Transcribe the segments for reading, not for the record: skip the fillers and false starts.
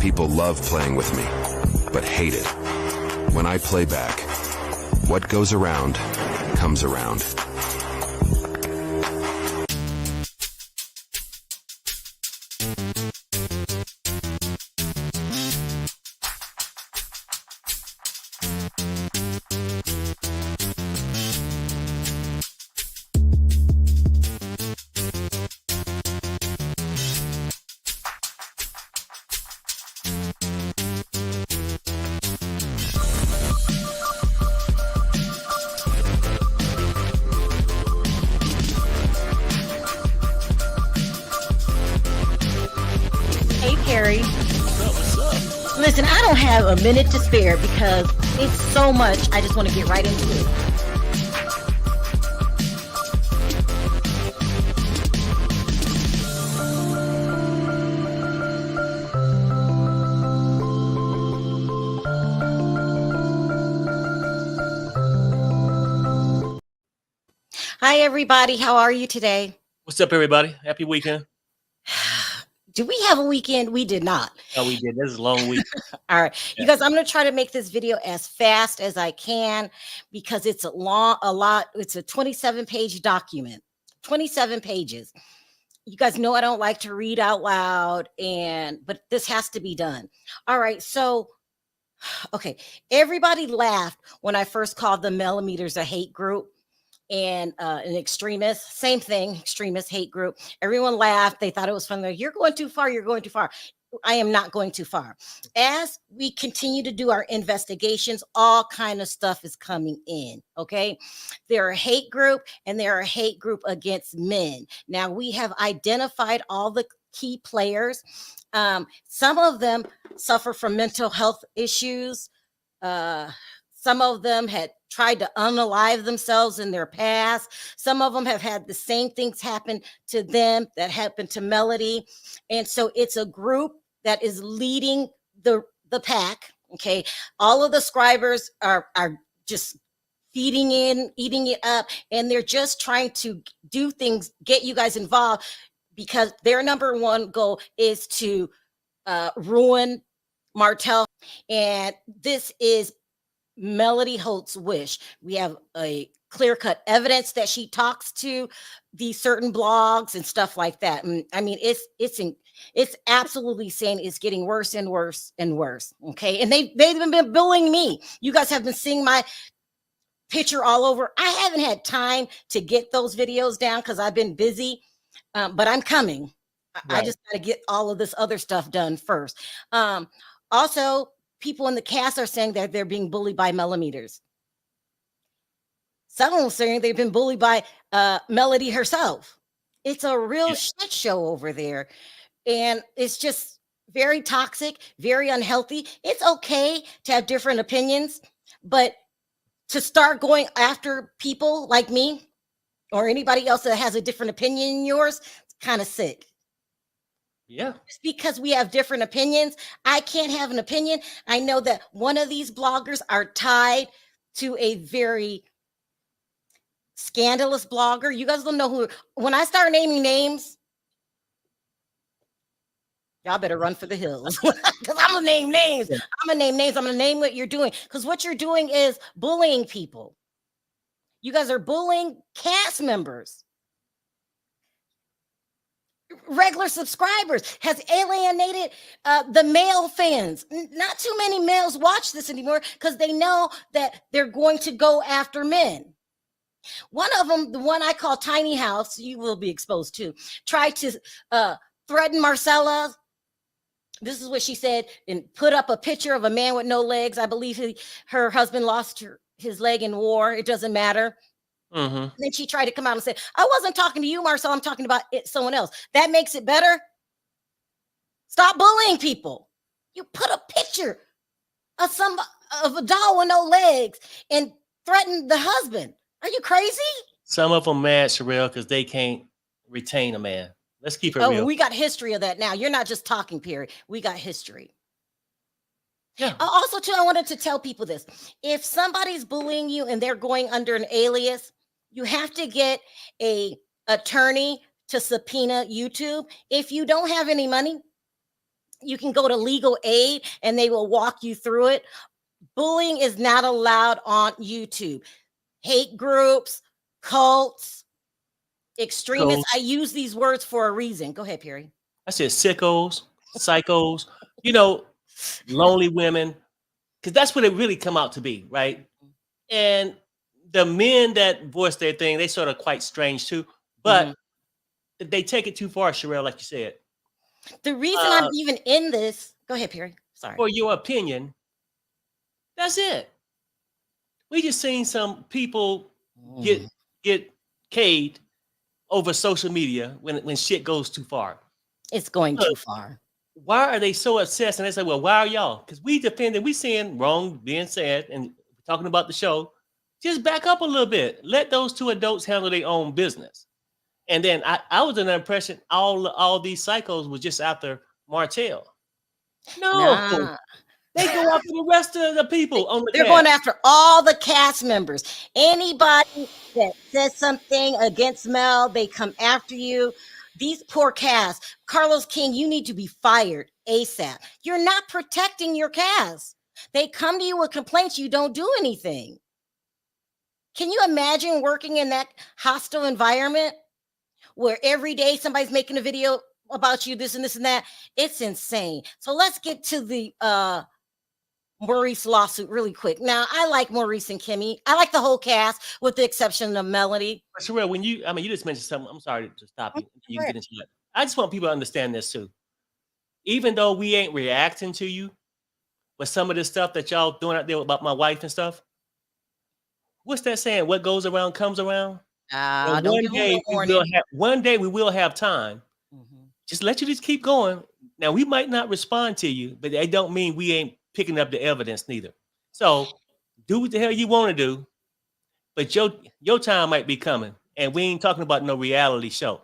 People love playing with me, but hate it when I play back. What goes around comes around. Harry. Listen, I don't have a minute to spare because it's so much. I just want to get right into it. Hi, everybody. How are you today? What's up, everybody? Happy weekend. Did we have a weekend? We did not. Oh, we did. This is a long week. All right. Yeah. You guys, I'm going to try to make this video as fast as I can because it's a lot. It's a 27-page document, 27 pages. You guys know I don't like to read out loud, but this has to be done. All right. So, okay. Everybody laughed when I first called the Melometers a hate group. And an extremist, same thing, extremist hate group. Everyone laughed. They thought it was funny. You're going too far. You're going too far. I am not going too far. As we continue to do our investigations, all kind of stuff is coming in. Okay. They're a hate group and they're a hate group against men. Now we have identified all the key players. Some of them suffer from mental health issues. Some of them had tried to unalive themselves in their past. Some of them have had the same things happen to them that happened to Melody. And so it's a group that is leading the pack. Okay. All of the scribers are just feeding in, eating it up, and they're just trying to do things, get you guys involved because their number one goal is to ruin Martell. And this is Melody Holt's wish. We have a clear-cut evidence that she talks to these certain blogs and stuff like that. And I mean, it's absolutely saying it's getting worse and worse and worse. Okay, and they've been bullying me. You guys have been seeing my picture all over. I haven't had time to get those videos down because I've been busy, but I'm coming. Right. I just got to get all of this other stuff done first. Also, people in the cast are saying that they're being bullied by Melometers. Some of them saying they've been bullied by Melody herself. It's a real shit show over there. And it's just very toxic, very unhealthy. It's okay to have different opinions, but to start going after people like me or anybody else that has a different opinion than yours, it's kind of sick. Yeah. Just because we have different opinions, I can't have an opinion. I know that one of these bloggers are tied to a very scandalous blogger. You guys don't know who. When I start naming names, y'all better run for the hills because I'm going to name names. Yeah. I'm going to name names. I'm going to name what you're doing because what you're doing is bullying people. You guys are bullying cast members. Regular subscribers, has alienated the male fans. Not too many males watch this anymore because they know that they're going to go after men. One of them, the one I call Tiny House, you will be exposed to, tried to threaten Marcella. This is what she said, and put up a picture of a man with no legs. I believe her husband lost his leg in war. It doesn't matter. Mm-hmm. And then she tried to come out and say, I wasn't talking to you, Marcel. I'm talking about someone else. That makes it better. Stop bullying people. You put a picture of a doll with no legs and threaten the husband. Are you crazy? Some of them mad, Sherelle, because they can't retain a man. Let's keep it real. We got history of that now. You're not just talking, Perry. We got history. Yeah. Also, too, I wanted to tell people this. If somebody's bullying you and they're going under an alias, you have to get an attorney to subpoena YouTube. If you don't have any money, you can go to legal aid and they will walk you through it. Bullying is not allowed on YouTube. Hate groups, cults, extremists. Sickos. I use these words for a reason. Go ahead, Perry. I said sickos, psychos, lonely women, because that's what it really come out to be, right? And the men that voice their thing, they sort of quite strange too, but they take it too far, Sherelle, like you said. The reason I'm even in this, go ahead, Perry. Sorry. For your opinion, that's it. We just seen some people get caved over social media when shit goes too far. It's going too far. Why are they so obsessed? And they say, well, why are y'all? Because we defending, we seeing wrong being said and talking about the show. Just back up a little bit. Let those two adults handle their own business. And then I was under the impression all these psychos was just after Martell. No. They go after the rest of the people on the They're cast. going after all the cast members. Anybody that says something against Mel, they come after you. These poor cast. Carlos King, you need to be fired ASAP. You're not protecting your cast. They come to you with complaints. You don't do anything. Can you imagine working in that hostile environment where every day somebody's making a video about you, this and this and that? It's insane. So let's get to the Maurice lawsuit really quick. Now, I like Maurice and Kimmy. I like the whole cast with the exception of Melody. But Sherelle, you just mentioned something. I'm sorry to stop you. You can get into that. I just want people to understand this too. Even though we ain't reacting to you with some of this stuff that y'all doing out there about my wife and stuff, what's that saying? What goes around comes around. One day we will have time. Just let you just keep going. Now we might not respond to you, but that don't mean we ain't picking up the evidence neither. So do what the hell you want to do, but your time might be coming, and we ain't talking about no reality show.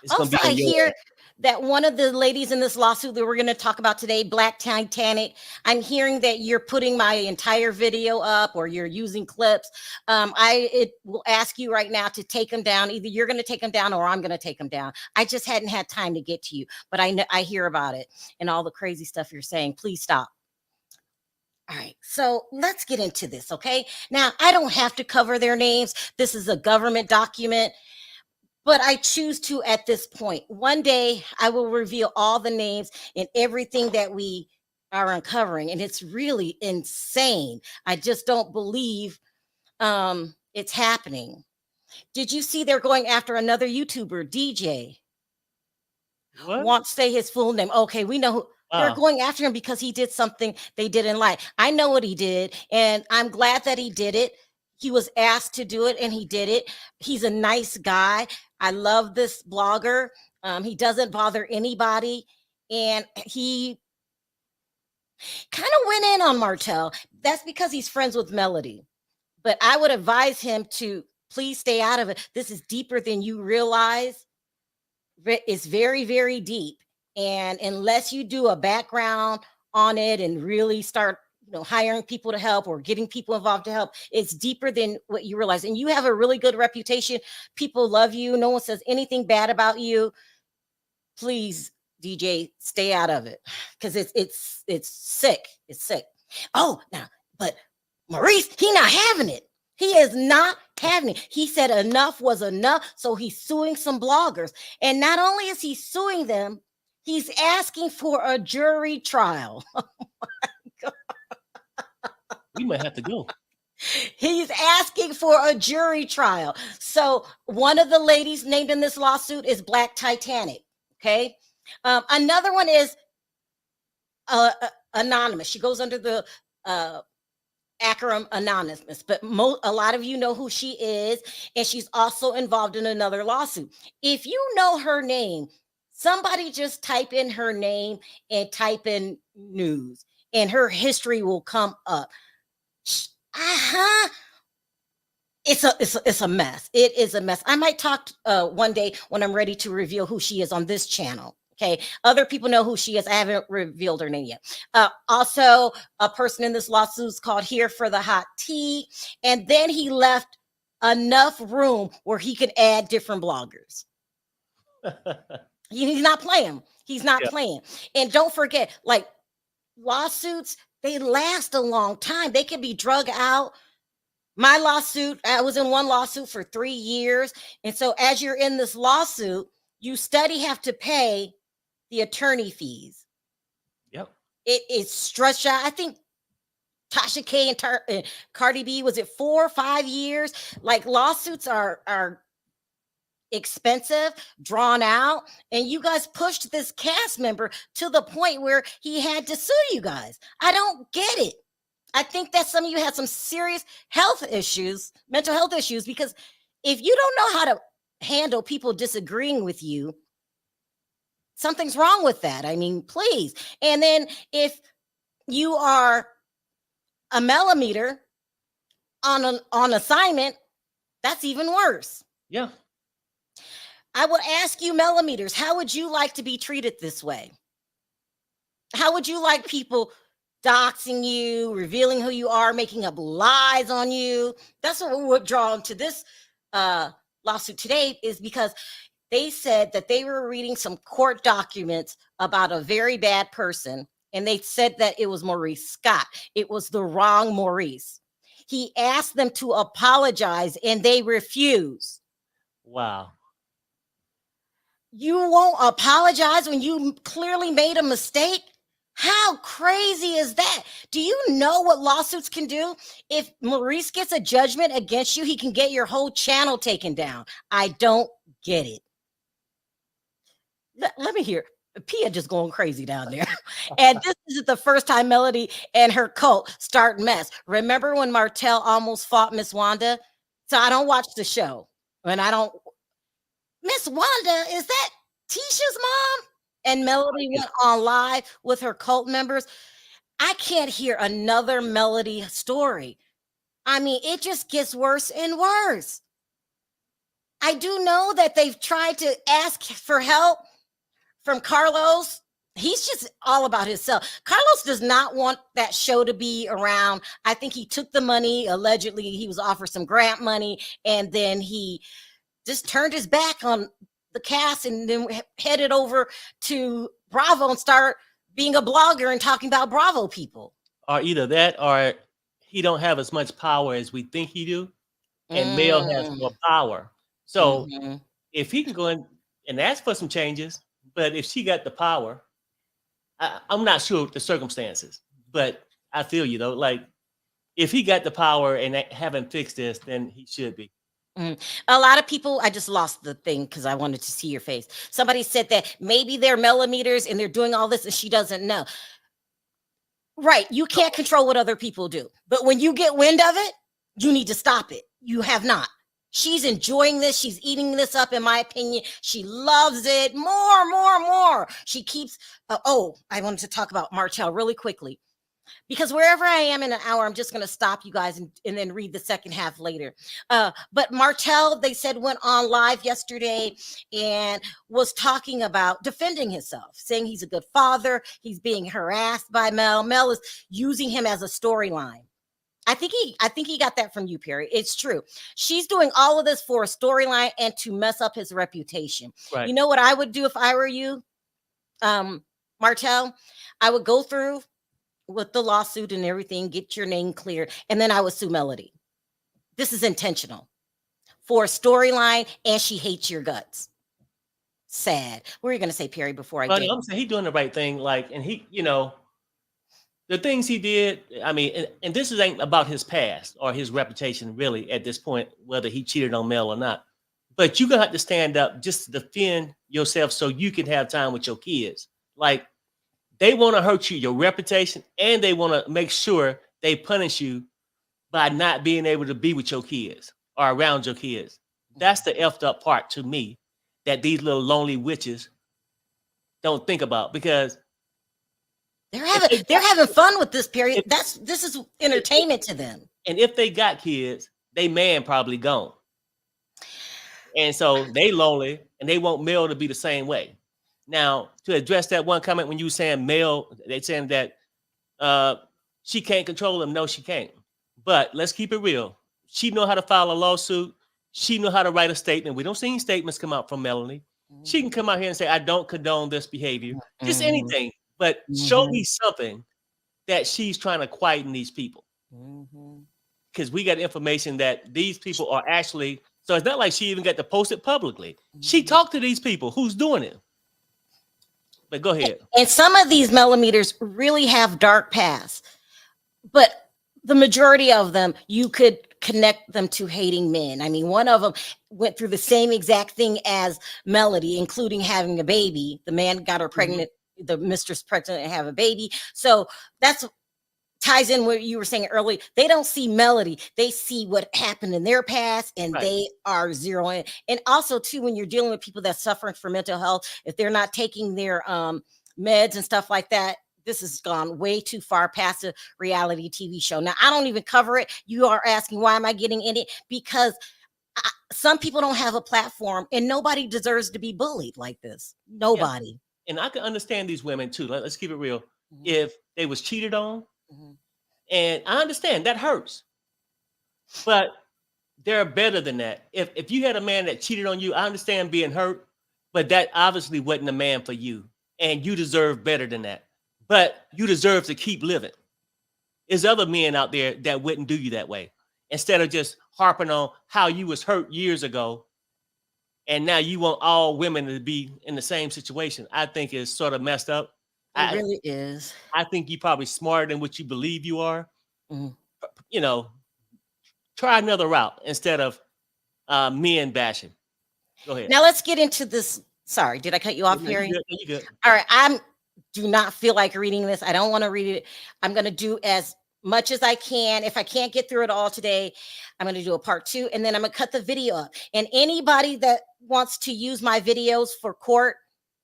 It's also, gonna be I hear that one of the ladies in this lawsuit that we're going to talk about today, Black Titanic, I'm hearing that you're putting my entire video up or you're using clips. It will ask you right now to take them down. Either you're going to take them down or I'm going to take them down. I just hadn't had time to get to you, but I hear about it and all the crazy stuff you're saying. Please stop. All right, so let's get into this, okay? Now, I don't have to cover their names. This is a government document, but I choose to at this point. One day, I will reveal all the names and everything that we are uncovering, and it's really insane. I just don't believe it's happening. Did you see they're going after another YouTuber, DJ? What? Won't say his full name. Okay, we know who. They're going after him because he did something they didn't like. I know what he did, and I'm glad that he did it. He was asked to do it, and he did it. He's a nice guy. I love this blogger. He doesn't bother anybody, and he kind of went in on Martell. That's because he's friends with Melody. But I would advise him to please stay out of it. This is deeper than you realize. It's very, very deep. And unless you do a background on it and really start, hiring people to help or getting people involved to help, it's deeper than what you realize. And you have a really good reputation. People love you. No one says anything bad about you. Please, DJ, stay out of it because it's sick. It's sick. Oh, now, but Maurice, he not having it. He is not having it. He said enough was enough. So he's suing some bloggers. And not only is he suing them, he's asking for a jury trial. Oh my God. We might have to go. He's asking for a jury trial. So one of the ladies named in this lawsuit is Black Titanic. Okay. Another one is anonymous. She goes under the acronym anonymous, but a lot of you know who she is, and she's also involved in another lawsuit. If you know her name, somebody just type in her name and type in news, and her history will come up. It's a mess. It is a mess. I might talk one day when I'm ready to reveal who she is on this channel. Okay. Other people know who she is. I haven't revealed her name yet. Also, a person in this lawsuit is called Here for the Hot Tea. And then he left enough room where he could add different bloggers. He's not playing. He's not Yeah. playing. And don't forget, like lawsuits, they last a long time. They can be drug out. My lawsuit, I was in one lawsuit for 3 years. And so as you're in this lawsuit, you steady have to pay the attorney fees. Yep. It is stretched out. I think Tasha K and Cardi B, was it 4 or 5 years? Like lawsuits are expensive, drawn out, and you guys pushed this cast member to the point where he had to sue you guys. I don't get it. I think that some of you had some serious health issues, mental health issues, because if you don't know how to handle people disagreeing with you, something's wrong with that. I mean, please. And then if you are a Melometer on assignment, that's even worse. Yeah. I would ask you, Melometers, how would you like to be treated this way? How would you like people doxing you, revealing who you are, making up lies on you? That's what we would draw into this lawsuit today, is because they said that they were reading some court documents about a very bad person, and they said that it was Maurice Scott. It was the wrong Maurice. He asked them to apologize, and they refused. Wow. You won't apologize when you clearly made a mistake? How crazy is that? Do you know what lawsuits can do? If Maurice gets a judgment against you, he can get your whole channel taken down. I don't get it. Let me hear. Pia just going crazy down there. And this isn't the first time Melody and her cult start mess. Remember when Martell almost fought Miss Wanda? So I don't watch the show. And I don't. Miss Wanda, is that Tisha's mom? And Melody went on live with her cult members. I can't hear another Melody story. I mean, it just gets worse and worse. I do know that they've tried to ask for help from Carlos. He's just all about himself. Carlos does not want that show to be around. I think he took the money. Allegedly, he was offered some grant money, and then he just turned his back on the cast and then headed over to Bravo and start being a blogger and talking about Bravo people. Or either that, or he don't have as much power as we think he do, and Mel has more power. So if he can go in and ask for some changes, but if she got the power, I'm not sure the circumstances, but I feel you though. Like if he got the power and haven't fixed this, then he should be. A lot of people, I just lost the thing because I wanted to see your face. Somebody said that maybe they're Melometers and they're doing all this and she doesn't know. Right. You can't control what other people do. But when you get wind of it, you need to stop it. You have not. She's enjoying this. She's eating this up, in my opinion. She loves it. More. She keeps, I wanted to talk about Martell really quickly. Because wherever I am in an hour, I'm just going to stop you guys and then read the second half later. But Martell, they said, went on live yesterday and was talking about defending himself, saying he's a good father. He's being harassed by Mel. Mel is using him as a storyline. I think he got that from you, Perry. It's true. She's doing all of this for a storyline and to mess up his reputation. Right. You know what I would do if I were you, Martell? I would go through with the lawsuit and everything, get your name cleared, and then I would sue Melody. This is intentional for a storyline, and she hates your guts. Sad. What were you going to say, Perry, before I did? I'm saying he's doing the right thing. Like, and he, the things he did, I mean, and this ain't about his past or his reputation really at this point, whether he cheated on Mel or not. But you're going to have to stand up just to defend yourself so you can have time with your kids. Like, they want to hurt you, your reputation, and they want to make sure they punish you by not being able to be with your kids or around your kids. That's the effed up part to me that these little lonely witches don't think about, because they're having fun with this period. This is entertainment to them. And if they got kids, they man probably gone. And so they lonely and they want Mel to be the same way. Now, to address that one comment when you were saying Mel, they saying that she can't control him. No, she can't. But let's keep it real. She know how to file a lawsuit. She know how to write a statement. We don't see any statements come out from Melanie. She can come out here and say, I don't condone this behavior, just Mhm. anything, but show me something that she's trying to quieten these people. Because we got information that these people are actually, so it's not like she even got to post it publicly. She talked to these people. Who's doing it? But go ahead. And some of these Melometers really have dark pasts, but the majority of them, you could connect them to hating men. I mean, one of them went through the same exact thing as Melody, including having a baby. The man got her pregnant, the mistress pregnant, and have a baby. So that's ties in what you were saying earlier. They don't see Melody, they see what happened in their past, and they are zeroing. And also too, when you're dealing with people that's suffering from mental health, if they're not taking their meds and stuff like that, this has gone way too far past a reality TV show. Now, I don't even cover it. You are asking, why am I getting in it? Because some people don't have a platform, and nobody deserves to be bullied like this. Nobody. Yeah. And I can understand these women too. Let's keep it real. If they was cheated on, and I understand that hurts, but they're better than that. If you had a man that cheated on you, I understand being hurt, but that obviously wasn't a man for you, and you deserve better than that. But you deserve to keep living. There's other men out there that wouldn't do you that way. Instead of just harping on how you was hurt years ago, and now you want all women to be in the same situation, I think is sort of messed up. It really is. I think you're probably smarter than what you believe you are. You know, try another route instead of men bashing. Go ahead. Now let's get into this. Sorry, did I cut you off, Harry? You good. All right, do not feel like reading this. I don't want to read it. I'm going to do as much as I can. If I can't get through it all today, I'm going to do a part 2, and then I'm going to cut the video up. And anybody that wants to use my videos for court,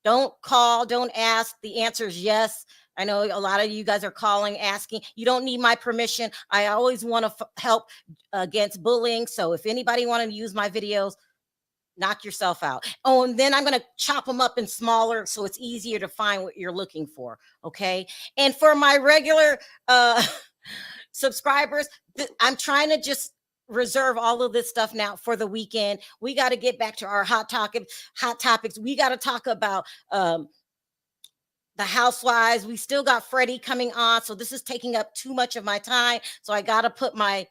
don't call, don't ask. The answer is yes. I know a lot of you guys are calling, asking. You don't need my permission. I always want to help against bullying. So if anybody want to use my videos, knock yourself out. Oh, and then I'm going to chop them up in smaller so it's easier to find what you're looking for. Okay. And for my regular subscribers, I'm trying to just reserve all of this stuff now for the weekend. We got to get back to our hot topics. We got to talk about the housewives. We still got Freddie coming on. So this is taking up too much of my time. So I got to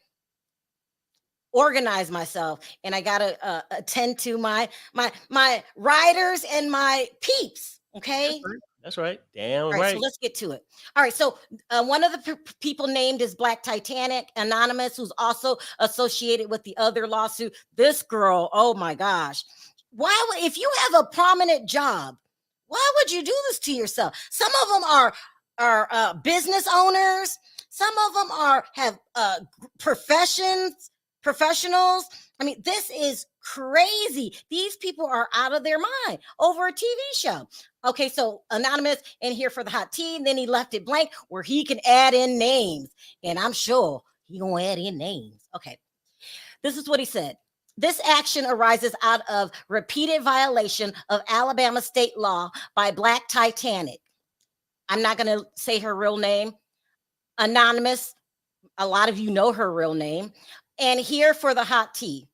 organize myself, and I got to attend to my riders and my peeps. Okay. That's right. Damn right. right. So let's get to it. All right. So one of the people named is Black Titanic Anonymous, who's also associated with the other lawsuit. This girl, oh my gosh. If you have a prominent job, why would you do this to yourself? Some of them are business owners. Some of them have professionals. I mean, this is crazy. These people are out of their mind over a TV show. Okay, so Anonymous in here for the hot tea, and then he left it blank where he can add in names, and I'm sure he gonna add in names. Okay, this is what he said. This action arises out of repeated violation of Alabama state law by Black Titanic. I'm not gonna say her real name. Anonymous, a lot of you know her real name. And here for the hot tea.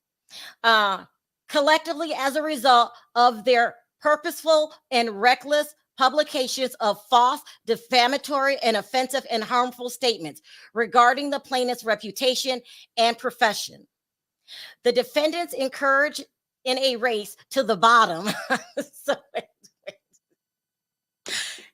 Collectively, as a result of their purposeful and reckless publications of false, defamatory, and offensive and harmful statements regarding the plaintiff's reputation and profession. The defendants encourage in a race to the bottom.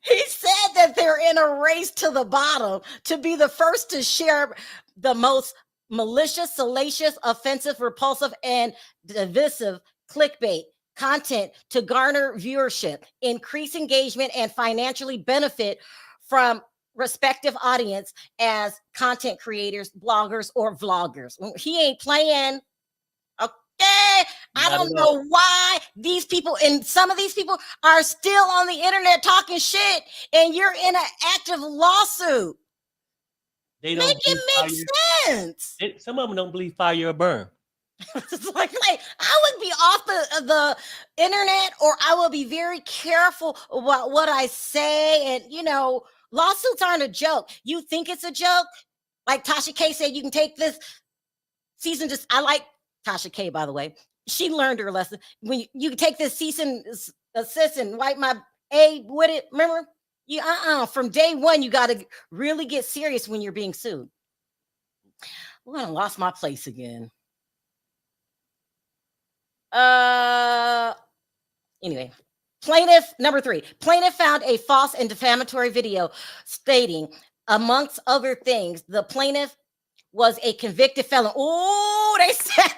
He said that they're in a race to the bottom to be the first to share the most malicious, salacious, offensive, repulsive, and divisive clickbait content to garner viewership, increase engagement, and financially benefit from respective audience as content creators, bloggers, or vloggers. He ain't playing. Okay. I don't know why these people, and some of these people are still on the internet talking shit, and you're in an active lawsuit. They don't make it make sense. Some of them don't believe fire or burn. It's like I would be off the internet, or I will be very careful about what I say. And lawsuits aren't a joke. You think it's a joke? Like Tasha K said, you can take this season. I like Tasha K, by the way. She learned her lesson. When you take this cease and assist and wipe my A with it, remember? You from day one, you got to really get serious when you're being sued. Oh, I lost my place again. Anyway, plaintiff number 3. Plaintiff found a false and defamatory video stating, amongst other things, the plaintiff was a convicted felon. Oh, they said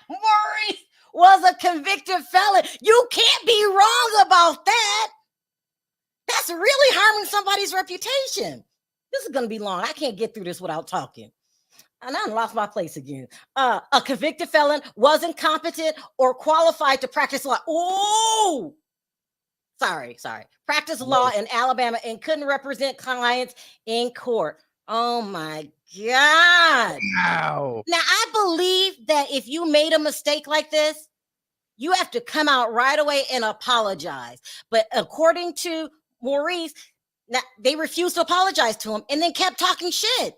Maurice was a convicted felon. You can't be wrong about that. That's really harming somebody's reputation. This is going to be long. I can't get through this without talking. And I lost my place again. A convicted felon wasn't competent or qualified to practice law. Oh, sorry. Practice law in Alabama and couldn't represent clients in court. Oh my God. Wow. Now, I believe that if you made a mistake like this, you have to come out right away and apologize. But according to Maurice, they refused to apologize to him and then kept talking shit.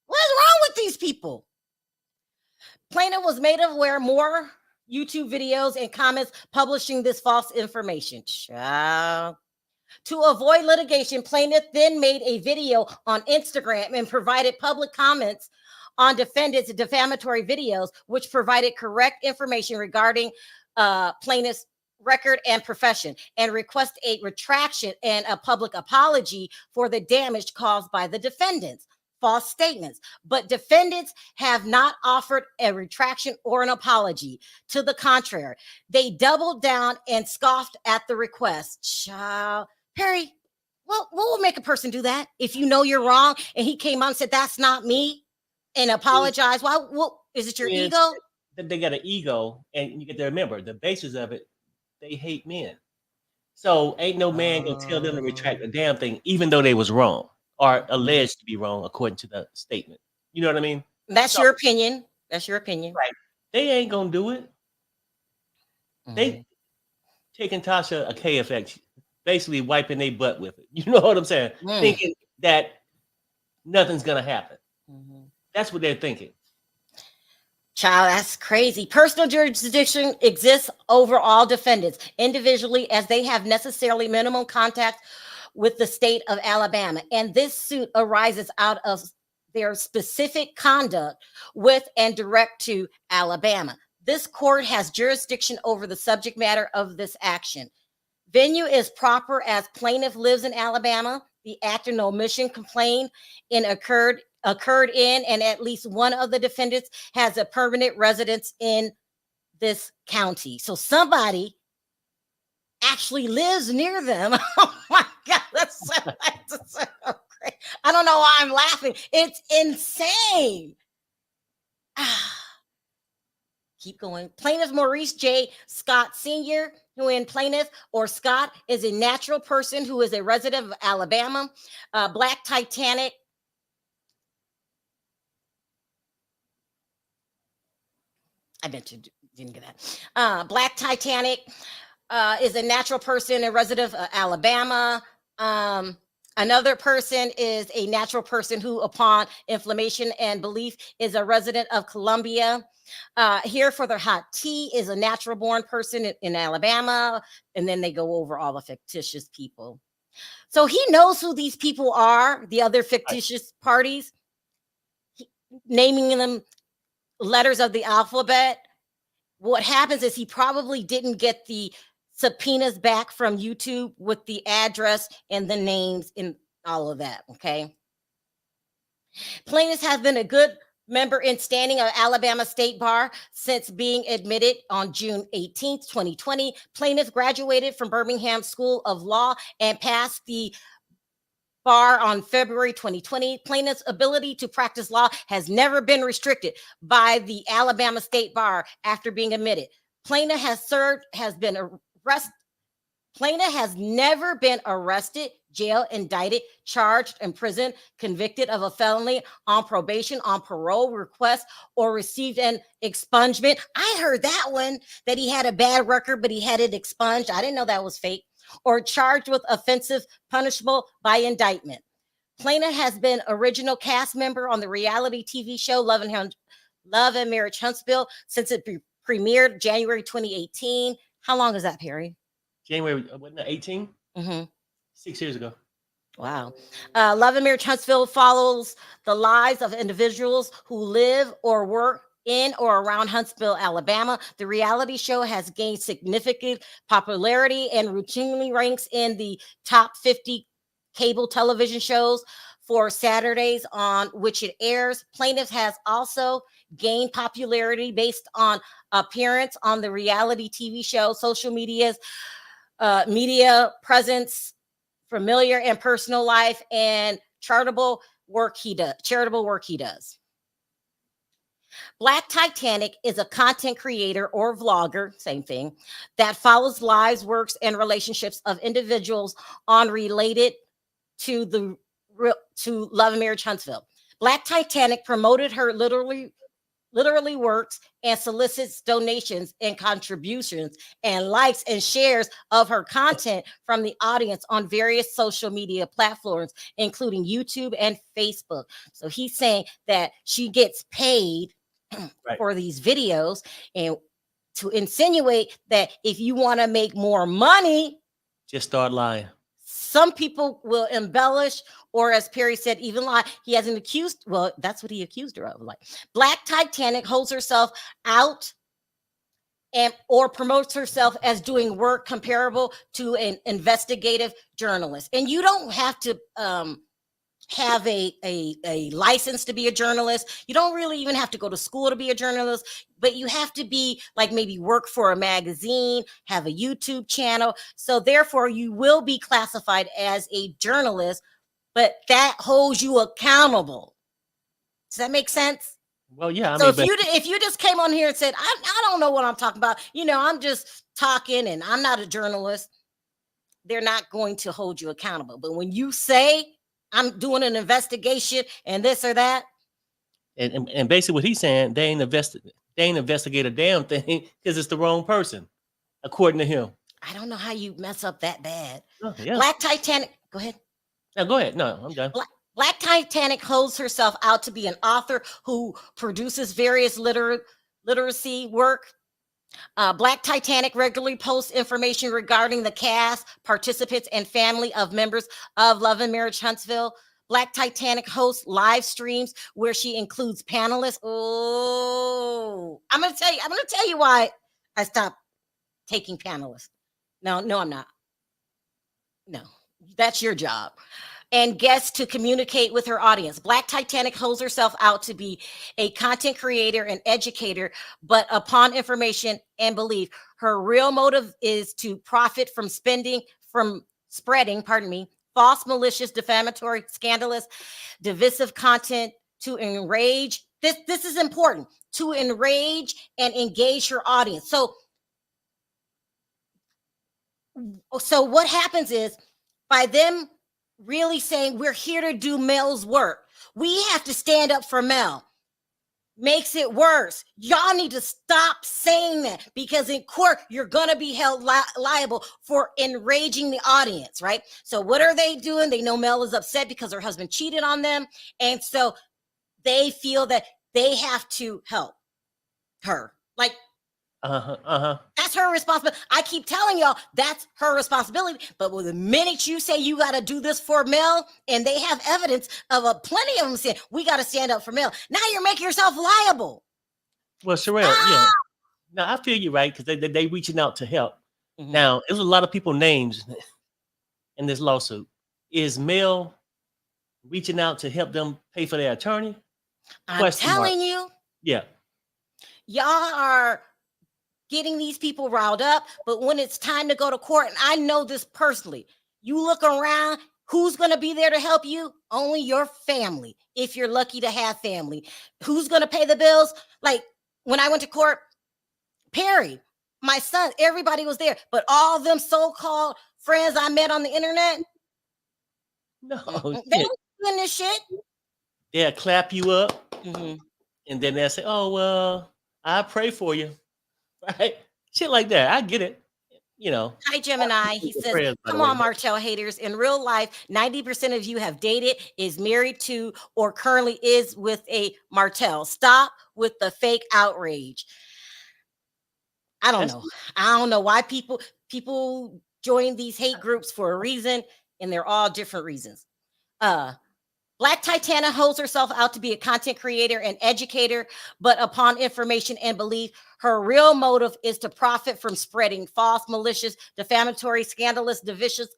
What is wrong with these people? Plaintiff was made aware more YouTube videos and comments publishing this false information. Child. To avoid litigation, plaintiff then made a video on Instagram and provided public comments on defendants' defamatory videos, which provided correct information regarding plaintiff's record and profession, and request a retraction and a public apology for the damage caused by the defendants. False statements, but defendants have not offered a retraction or an apology. To the contrary, they doubled down and scoffed at the request. Child, Perry, what will make a person do that? If you know you're wrong and he came out and said, that's not me, and apologize. Why? Well, is it your ego? They got an ego, and you get to remember the basis of it. They hate men. So ain't no man gonna tell them to retract a damn thing, even though they was wrong or alleged to be wrong according to the statement. You know what I mean? That's your opinion. That's your opinion. Right. They ain't gonna do it. They taking Tasha a KFX, basically wiping their butt with it. You know what I'm saying? Thinking that nothing's gonna happen. That's what they're thinking. Child, that's crazy. Personal jurisdiction exists over all defendants individually, as they have necessarily minimum contact with the state of Alabama. And this suit arises out of their specific conduct with and direct to Alabama. This court has jurisdiction over the subject matter of this action. Venue is proper as plaintiff lives in Alabama. The act and omission complained in occurred in, and at least one of the defendants has a permanent residence in this county. So somebody actually lives near them. Oh my God, that's so great. I don't know why I'm laughing. It's insane. Keep going. Plaintiff Maurice J. Scott Sr., who in plaintiff or Scott is a natural person who is a resident of Alabama, Black Titanic. I bet you didn't get that. Black Titanic is a natural person and resident of Alabama. Another person is a natural person who, upon inflammation and belief, is a resident of Columbia. Here for their hot tea is a natural born person in Alabama. And then they go over all the fictitious people. So he knows who these people are, the other fictitious parties, naming them letters of the alphabet. What happens is he probably didn't get the subpoenas back from YouTube with the address and the names and all of that. Okay. Plaintiff has been a good member in standing of Alabama State Bar since being admitted on June 18th, 2020. Plaintiff graduated from Birmingham School of Law and passed the bar on February 2020. Plaintiff's ability to practice law has never been restricted by the Alabama State Bar after being admitted. Plaintiff has never been arrested, jailed, indicted, charged, imprisoned, convicted of a felony, on probation, on parole request, or received an expungement. I heard that one, that he had a bad record, but he had it expunged. I didn't know that was fake. Or charged with offensive punishable by indictment. Plaintiff has been original cast member on the reality TV show Love and Marriage Huntsville since it premiered January 2018. How long is that, Perry? January, wasn't that 18? Mm-hmm. 6 years ago. Wow. Love and Marriage Huntsville follows the lives of individuals who live or work in or around Huntsville, Alabama. The reality show has gained significant popularity and routinely ranks in the top 50 cable television shows for Saturdays on which it airs. Plaintiff has also gained popularity based on appearance on the reality TV show, social media presence, familiar and personal life, and charitable work he does. Black Titanic is a content creator or vlogger, same thing, that follows lives, works, and relationships of individuals on related to Love and Marriage Huntsville. Black Titanic promoted her literally works and solicits donations and contributions and likes and shares of her content from the audience on various social media platforms, including YouTube and Facebook. So he's saying that she gets paid for these videos, and to insinuate that if you want to make more money, just start lying. Some people will embellish, or as Perry said, even lie. He hasn't accused. Well, that's what he accused her of. Like, Black Titanic holds herself out or promotes herself as doing work comparable to an investigative journalist. And you don't have to have a license to be a journalist. You don't really even have to go to school to be a journalist, but you have to be like maybe work for a magazine, have a YouTube channel. So therefore you will be classified as a journalist, but that holds you accountable. Does that make sense? Well, yeah. So if you just came on here and said, I don't know what I'm talking about, I'm just talking and I'm not a journalist, they're not going to hold you accountable. But when you say, I'm doing an investigation and this or that. And basically what he's saying, they ain't investigate a damn thing because it's the wrong person, according to him. I don't know how you mess up that bad. Oh, yeah. Black Titanic, go ahead. No, go ahead. No, I'm done. Black Titanic holds herself out to be an author who produces various literacy work. Black Titanic regularly posts information regarding the cast, participants, and family of members of Love and Marriage Huntsville. Black Titanic hosts live streams where she includes panelists. Oh, I'm gonna tell you why I stopped taking panelists. No, I'm not. No, that's your job. And guests to communicate with her audience. Black Titanic holds herself out to be a content creator and educator, but upon information and belief, her real motive is to profit from spreading, false, malicious, defamatory, scandalous, divisive content to enrage. This is important, to enrage and engage her audience. So what happens is, by them really saying we're here to do Mel's work, we have to stand up for Mel. Makes it worse. Y'all need to stop saying that, because in court you're gonna be held liable for enraging the audience, right? So what are they doing? They know Mel is upset because her husband cheated on them, and so they feel that they have to help her. Like, that's her responsibility. I keep telling y'all that's her responsibility. But the minute you say you got to do this for Mel, and they have evidence of plenty of them saying we got to stand up for Mel, now you're making yourself liable. Well, Sherelle, yeah. Now I feel you, right? Because they reaching out to help. Mm-hmm. Now there's a lot of people names in this lawsuit. Is Mel reaching out to help them pay for their attorney? I'm telling you. Yeah. Y'all are getting these people riled up, but when it's time to go to court, and I know this personally, you look around, who's going to be there to help you? Only your family, if you're lucky to have family. Who's going to pay the bills? Like, when I went to court, Perry, my son, everybody was there, but all them so-called friends I met on the internet, no, they don't doing this shit. They'll clap you up, and then they'll say, oh, well, I pray for you. Right? Shit like that. I get it. Hi, Gemini. He says, come on, Martell haters. In real life, 90% of you have dated, is married to, or currently is with a Martell. Stop with the fake outrage. I don't know. I don't know why people join these hate groups for a reason, and they're all different reasons. Black Titana holds herself out to be a content creator and educator, but upon information and belief, her real motive is to profit from spreading false, malicious, defamatory, scandalous, divisive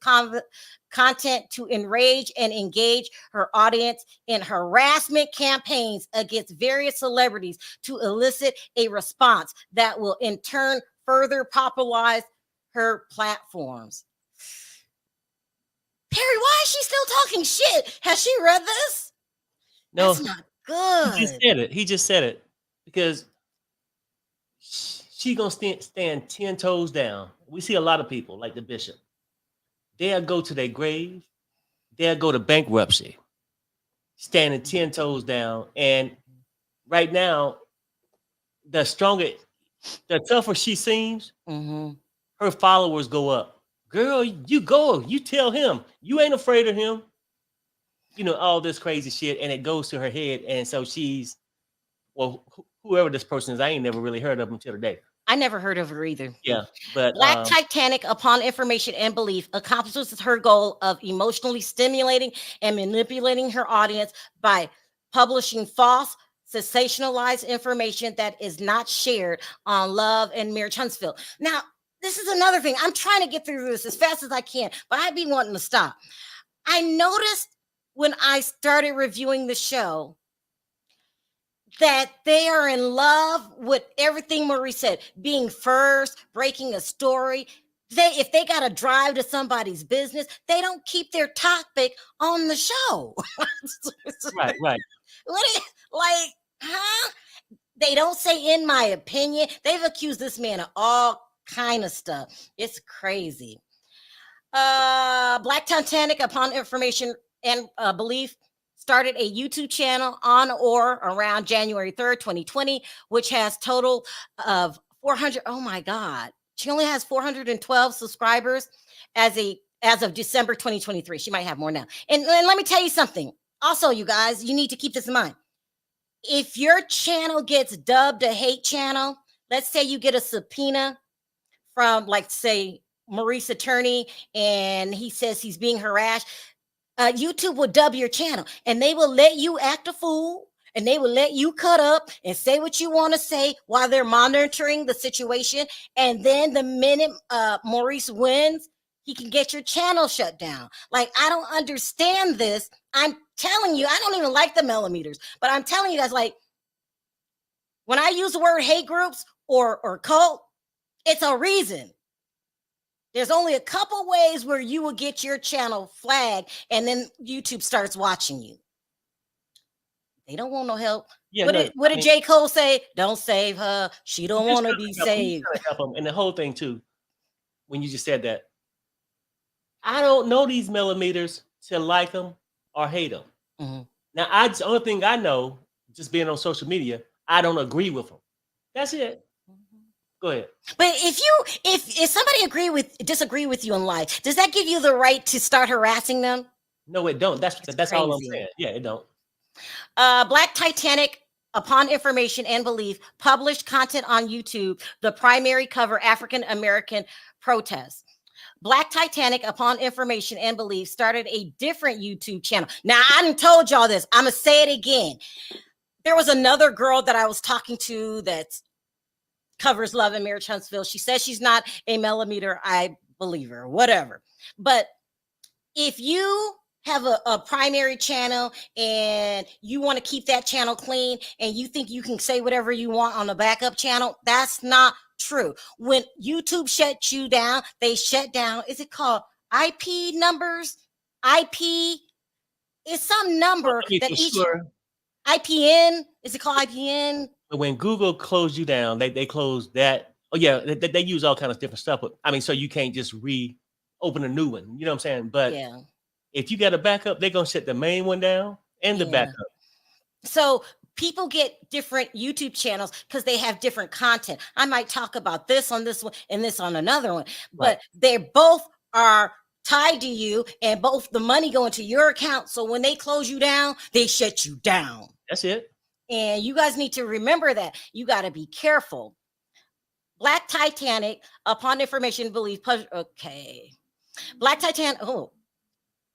content to enrage and engage her audience in harassment campaigns against various celebrities to elicit a response that will in turn further popularize her platforms. Perry, why is she still talking shit? Has she read this? No, That's not good. He just said it because she gonna stand 10 toes down. We see a lot of people like the bishop. They'll go to their grave. They'll go to bankruptcy, standing 10 toes down. And right now, the tougher she seems, her followers go up. Girl, you go. You tell him. You ain't afraid of him. You know, all this crazy shit. And it goes to her head. And so she's, well, whoever this person is, I ain't never really heard of him till today. I never heard of her either. Yeah, but Black Titanic, upon information and belief, accomplishes her goal of emotionally stimulating and manipulating her audience by publishing false, sensationalized information that is not shared on Love and Marriage Huntsville. Now, this is another thing. I'm trying to get through this as fast as I can, but I'd be wanting to stop. I noticed when I started reviewing the show that they are in love with everything Maurice said, being first, breaking a story. If they got to drive to somebody's business, they don't keep their topic on the show. Right. Like, huh? They don't say, in my opinion. They've accused this man of all kind of stuff. It's crazy. Black Titanic, upon information and belief, started a YouTube channel on or around January 3rd, 2020, which has total of 400. Oh my God. She only has 412 subscribers as of December 2023. She might have more now. And let me tell you something. Also, you guys, you need to keep this in mind. If your channel gets dubbed a hate channel, let's say you get a subpoena from, like, say, Maurice attorney, and he says he's being harassed, YouTube will dub your channel, and they will let you act a fool, and they will let you cut up and say what you want to say while they're monitoring the situation. And then the minute Maurice wins, he can get your channel shut down. Like, I don't understand this. I'm telling you, I don't even like the Melometers, but I'm telling you guys, like, when I use the word hate groups or cult, it's a reason. There's only a couple ways where you will get your channel flagged, and then YouTube starts watching you. They don't want no help. Yeah, what did J. Cole say? Don't save her. She don't want to be saved. Help them. And the whole thing too, when you just said that, I don't know these Melometers to like them or hate them. Now, the only thing I know, just being on social media, I don't agree with them. That's it. Go ahead. But if somebody disagree with you in life, does that give you the right to start harassing them? No, it don't. That's all I'm saying. Yeah, it don't. Black Titanic, upon information and belief, published content on YouTube, the primary cover African American protest. Black Titanic, upon information and belief, started a different YouTube channel. Now, I done told y'all this. I'm going to say it again. There was another girl that I was talking to that covers Love and Marriage Huntsville. She says she's not a Melometer. I believe her, whatever. But if you have a primary channel and you want to keep that channel clean and you think you can say whatever you want on the backup channel, that's not true. When YouTube shuts you down, they shut down, is it called IP numbers? IP is some number that each IPN, is it called IPN? When Google closed you down, they closed that. Oh yeah, they use all kinds of different stuff. But I mean, so you can't just open a new one. You know what I'm saying? But yeah, if you got a backup, they're gonna shut the main one down and the backup. So people get different YouTube channels because they have different content. I might talk about this on this one and this on another one, but they both are tied to you, and both the money going to your account. So when they close you down, they shut you down. That's it. And you guys need to remember that. You got to be careful. Black Titanic, upon information belief. Okay. Black Titanic. Oh.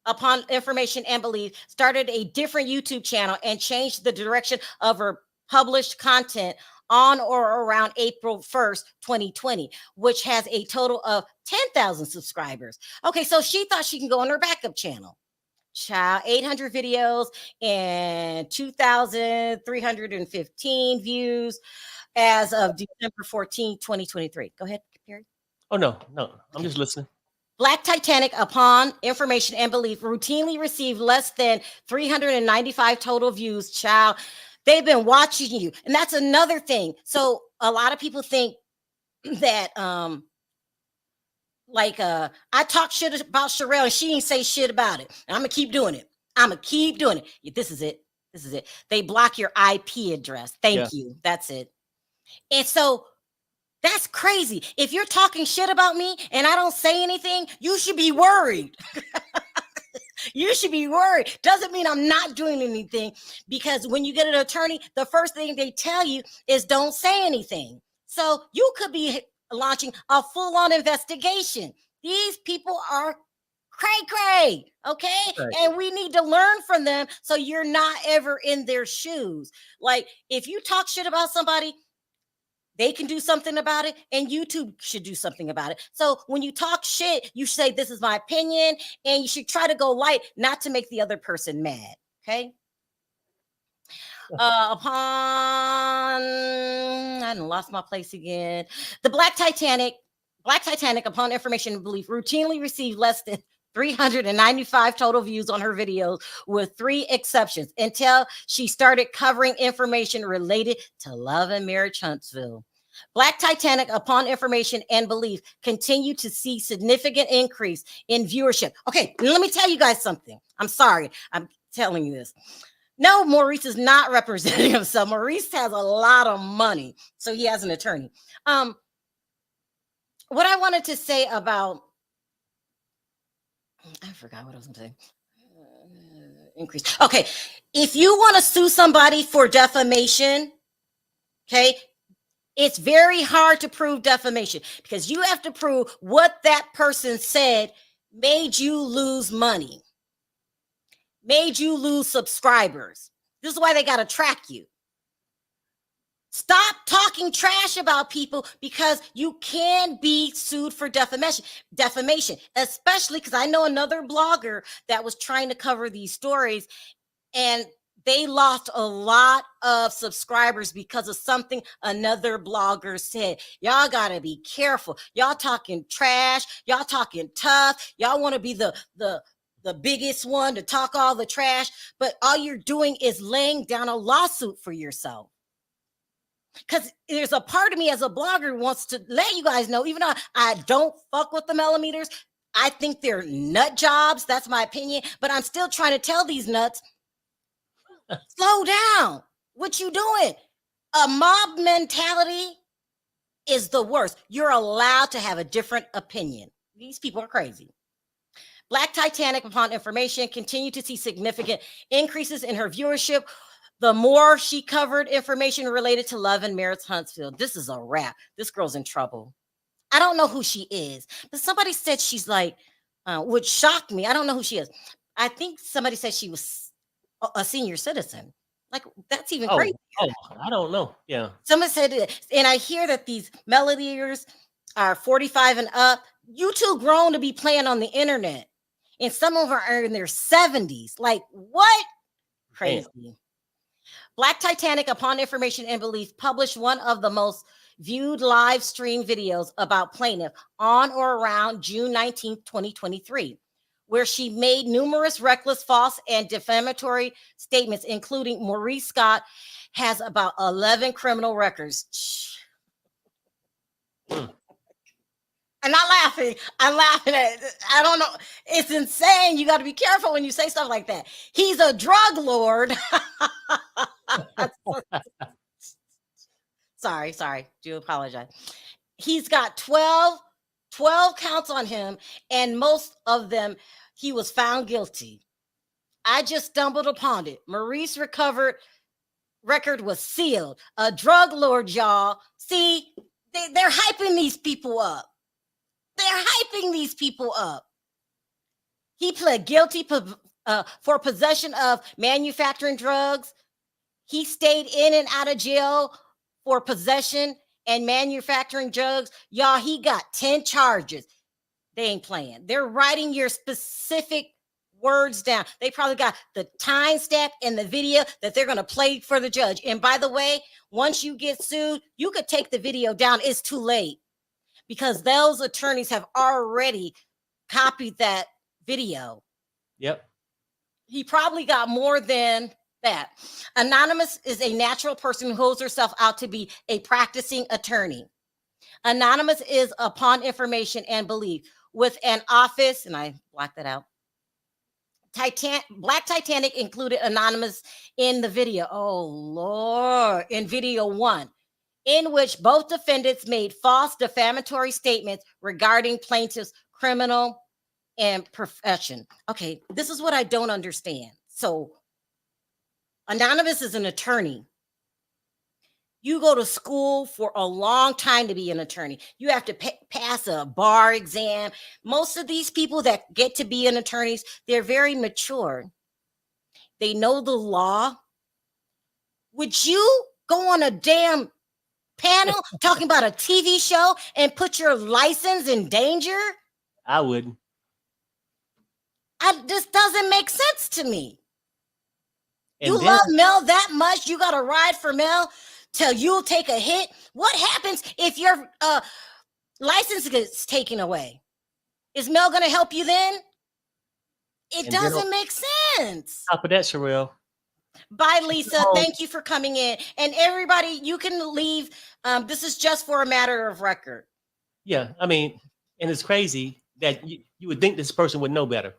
Upon information and belief, started a different YouTube channel and changed the direction of her published content on or around April 1st, 2020, which has a total of 10,000 subscribers. Okay, so she thought she can go on her backup channel. Child, 800 videos and 2,315 views as of December 14, 2023. Go ahead, Perry. Oh, no. I'm just listening. Black Titanic, upon information and belief, routinely received less than 395 total views. Child, they've been watching you. And that's another thing. So a lot of people think that I talk shit about Sherelle and she ain't say shit about it. And I'm gonna keep doing it. Yeah, this is it. They block your IP address. Thank you. That's it. And so that's crazy. If you're talking shit about me and I don't say anything, you should be worried. You should be worried. Doesn't mean I'm not doing anything, because when you get an attorney, the first thing they tell you is don't say anything. So you could be launching a full-on investigation. These people are cray-cray, okay? Right. And we need to learn from them so you're not ever in their shoes. Like, if you talk shit about somebody, they can do something about it, and YouTube should do something about it. So when you talk shit, you say, this is my opinion, and you should try to go light, not to make the other person mad, okay? I done lost my place again. The Black Titanic, upon information and belief, routinely received less than 395 total views on her videos, with 3 exceptions, until she started covering information related to love and marriage Huntsville. Black Titanic, upon information and belief, continued to see significant increase in viewership. Okay, let me tell you guys something. I'm sorry, I'm telling you this. No, Maurice is not representing himself. Maurice has a lot of money, so he has an attorney. What I wanted to say about, I forgot what I was going to say. Increase. Okay. If you want to sue somebody for defamation, okay, it's very hard to prove defamation, because you have to prove what that person said made you lose money, made you lose subscribers. This is why they got to track you. Stop talking trash about people, because you can be sued for defamation, especially because I know another blogger that was trying to cover these stories, and they lost a lot of subscribers because of something another blogger said. Y'all got to be careful. Y'all talking trash. Y'all talking tough. Y'all want to be the biggest one to talk all the trash, but all you're doing is laying down a lawsuit for yourself. Because there's a part of me as a blogger who wants to let you guys know, even though I don't fuck with the Melometers, I think they're nut jobs. That's my opinion. But I'm still trying to tell these nuts, slow down. What you doing? A mob mentality is the worst. You're allowed to have a different opinion. These people are crazy. Black Titanic, upon information, continued to see significant increases in her viewership the more she covered information related to love and marriage Huntsville. This is a wrap. This girl's in trouble. I don't know who she is, but somebody said she's like, which shocked me. I don't know who she is. I think somebody said she was a senior citizen. Like, that's even crazy. Oh, I don't know. Yeah. Somebody said it, and I hear that these Melometers are 45 and up. You too grown to be playing on the internet, and some of them are in their 70s. Like, what? Crazy. Damn. Black Titanic, upon information and belief, published one of the most viewed live stream videos about plaintiff on or around June 19th, 2023, where she made numerous reckless, false, and defamatory statements, including Maurice Scott has about 11 criminal records. I'm not laughing. I'm laughing at it. I don't know. It's insane. You got to be careful when you say stuff like that. He's a drug lord. Sorry. Do apologize. He's got 12 counts on him, and most of them he was found guilty. I just stumbled upon it. Maurice record was sealed. A drug lord, y'all. See, They're hyping these people up. They're hyping these people up. He pled guilty for possession of manufacturing drugs. He stayed in and out of jail for possession and manufacturing drugs. Y'all, he got 10 charges. They ain't playing. They're writing your specific words down. They probably got the time stamp and the video that they're going to play for the judge. And by the way, once you get sued, you could take the video down. It's too late because those attorneys have already copied that video. Yep. He probably got more than that. Anonymous is a natural person who holds herself out to be a practicing attorney. Anonymous is upon information and belief with an office, and I blacked that out. Black Titanic included Anonymous in the video. Oh, Lord. In video 1, in which both defendants made false defamatory statements regarding plaintiff's criminal and profession. Okay, this is what I don't understand. So, Anonymous is an attorney. You go to school for a long time to be an attorney. You have to pass a bar exam. Most of these people that get to be an attorneys, they're very mature. They know the law. Would you go on a damn panel talking about a TV show and put your license in danger? I wouldn't. This doesn't make sense to me. And you then, love Mel that much, you got to ride for Mel till you'll take a hit. What happens if your license gets taken away? Is Mel going to help you then? It doesn't make sense. Top of that, Sherelle. Bye, Lisa. Thank you for coming in. And everybody, you can leave. This is just for a matter of record. Yeah, I mean, and it's crazy that you would think this person would know better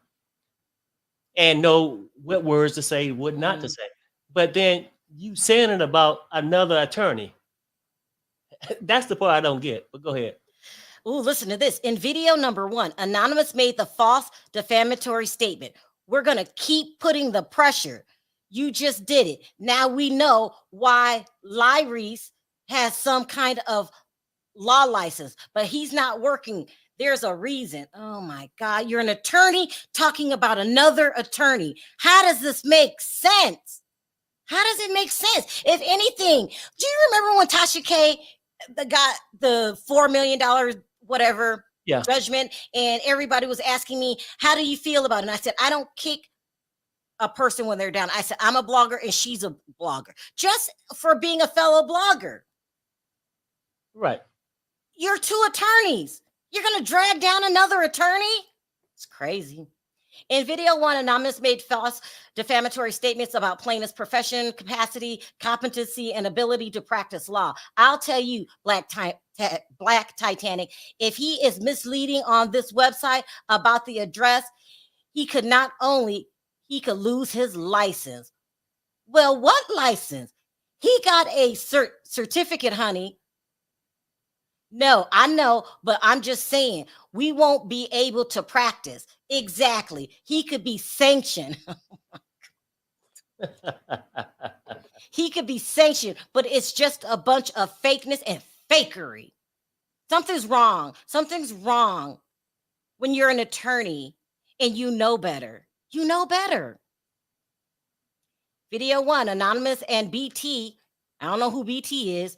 and know what words to say, what not to say. But then you saying it about another attorney. That's the part I don't get, but go ahead. Oh, listen to this. In video number 1, Anonymous made the false defamatory statement. We're going to keep putting the pressure. You just did it. Now we know why Maurice has some kind of law license, but he's not working. There's a reason. Oh my God. You're an attorney talking about another attorney. How does this make sense? How does it make sense? If anything, do you remember when Tasha K got the $4 million whatever judgment, and everybody was asking me, how do you feel about it? And I said, I don't kick a person when they're down. I said, I'm a blogger and she's a blogger, just for being a fellow blogger. Right. You're 2 attorneys. You're going to drag down another attorney? It's crazy. In video 1, Anonymous made false defamatory statements about plaintiff's profession, capacity, competency, and ability to practice law. I'll tell you, Black Titanic, if he is misleading on this website about the address, he could lose his license. Well, what license? He got a certificate, honey. No, I know, but I'm just saying we won't be able to practice. Exactly. He could be sanctioned. He could be sanctioned, but it's just a bunch of fakeness and fakery. Something's wrong. Something's wrong when you're an attorney and you know better. You know better. Video 1, Anonymous and BT, I don't know who BT is,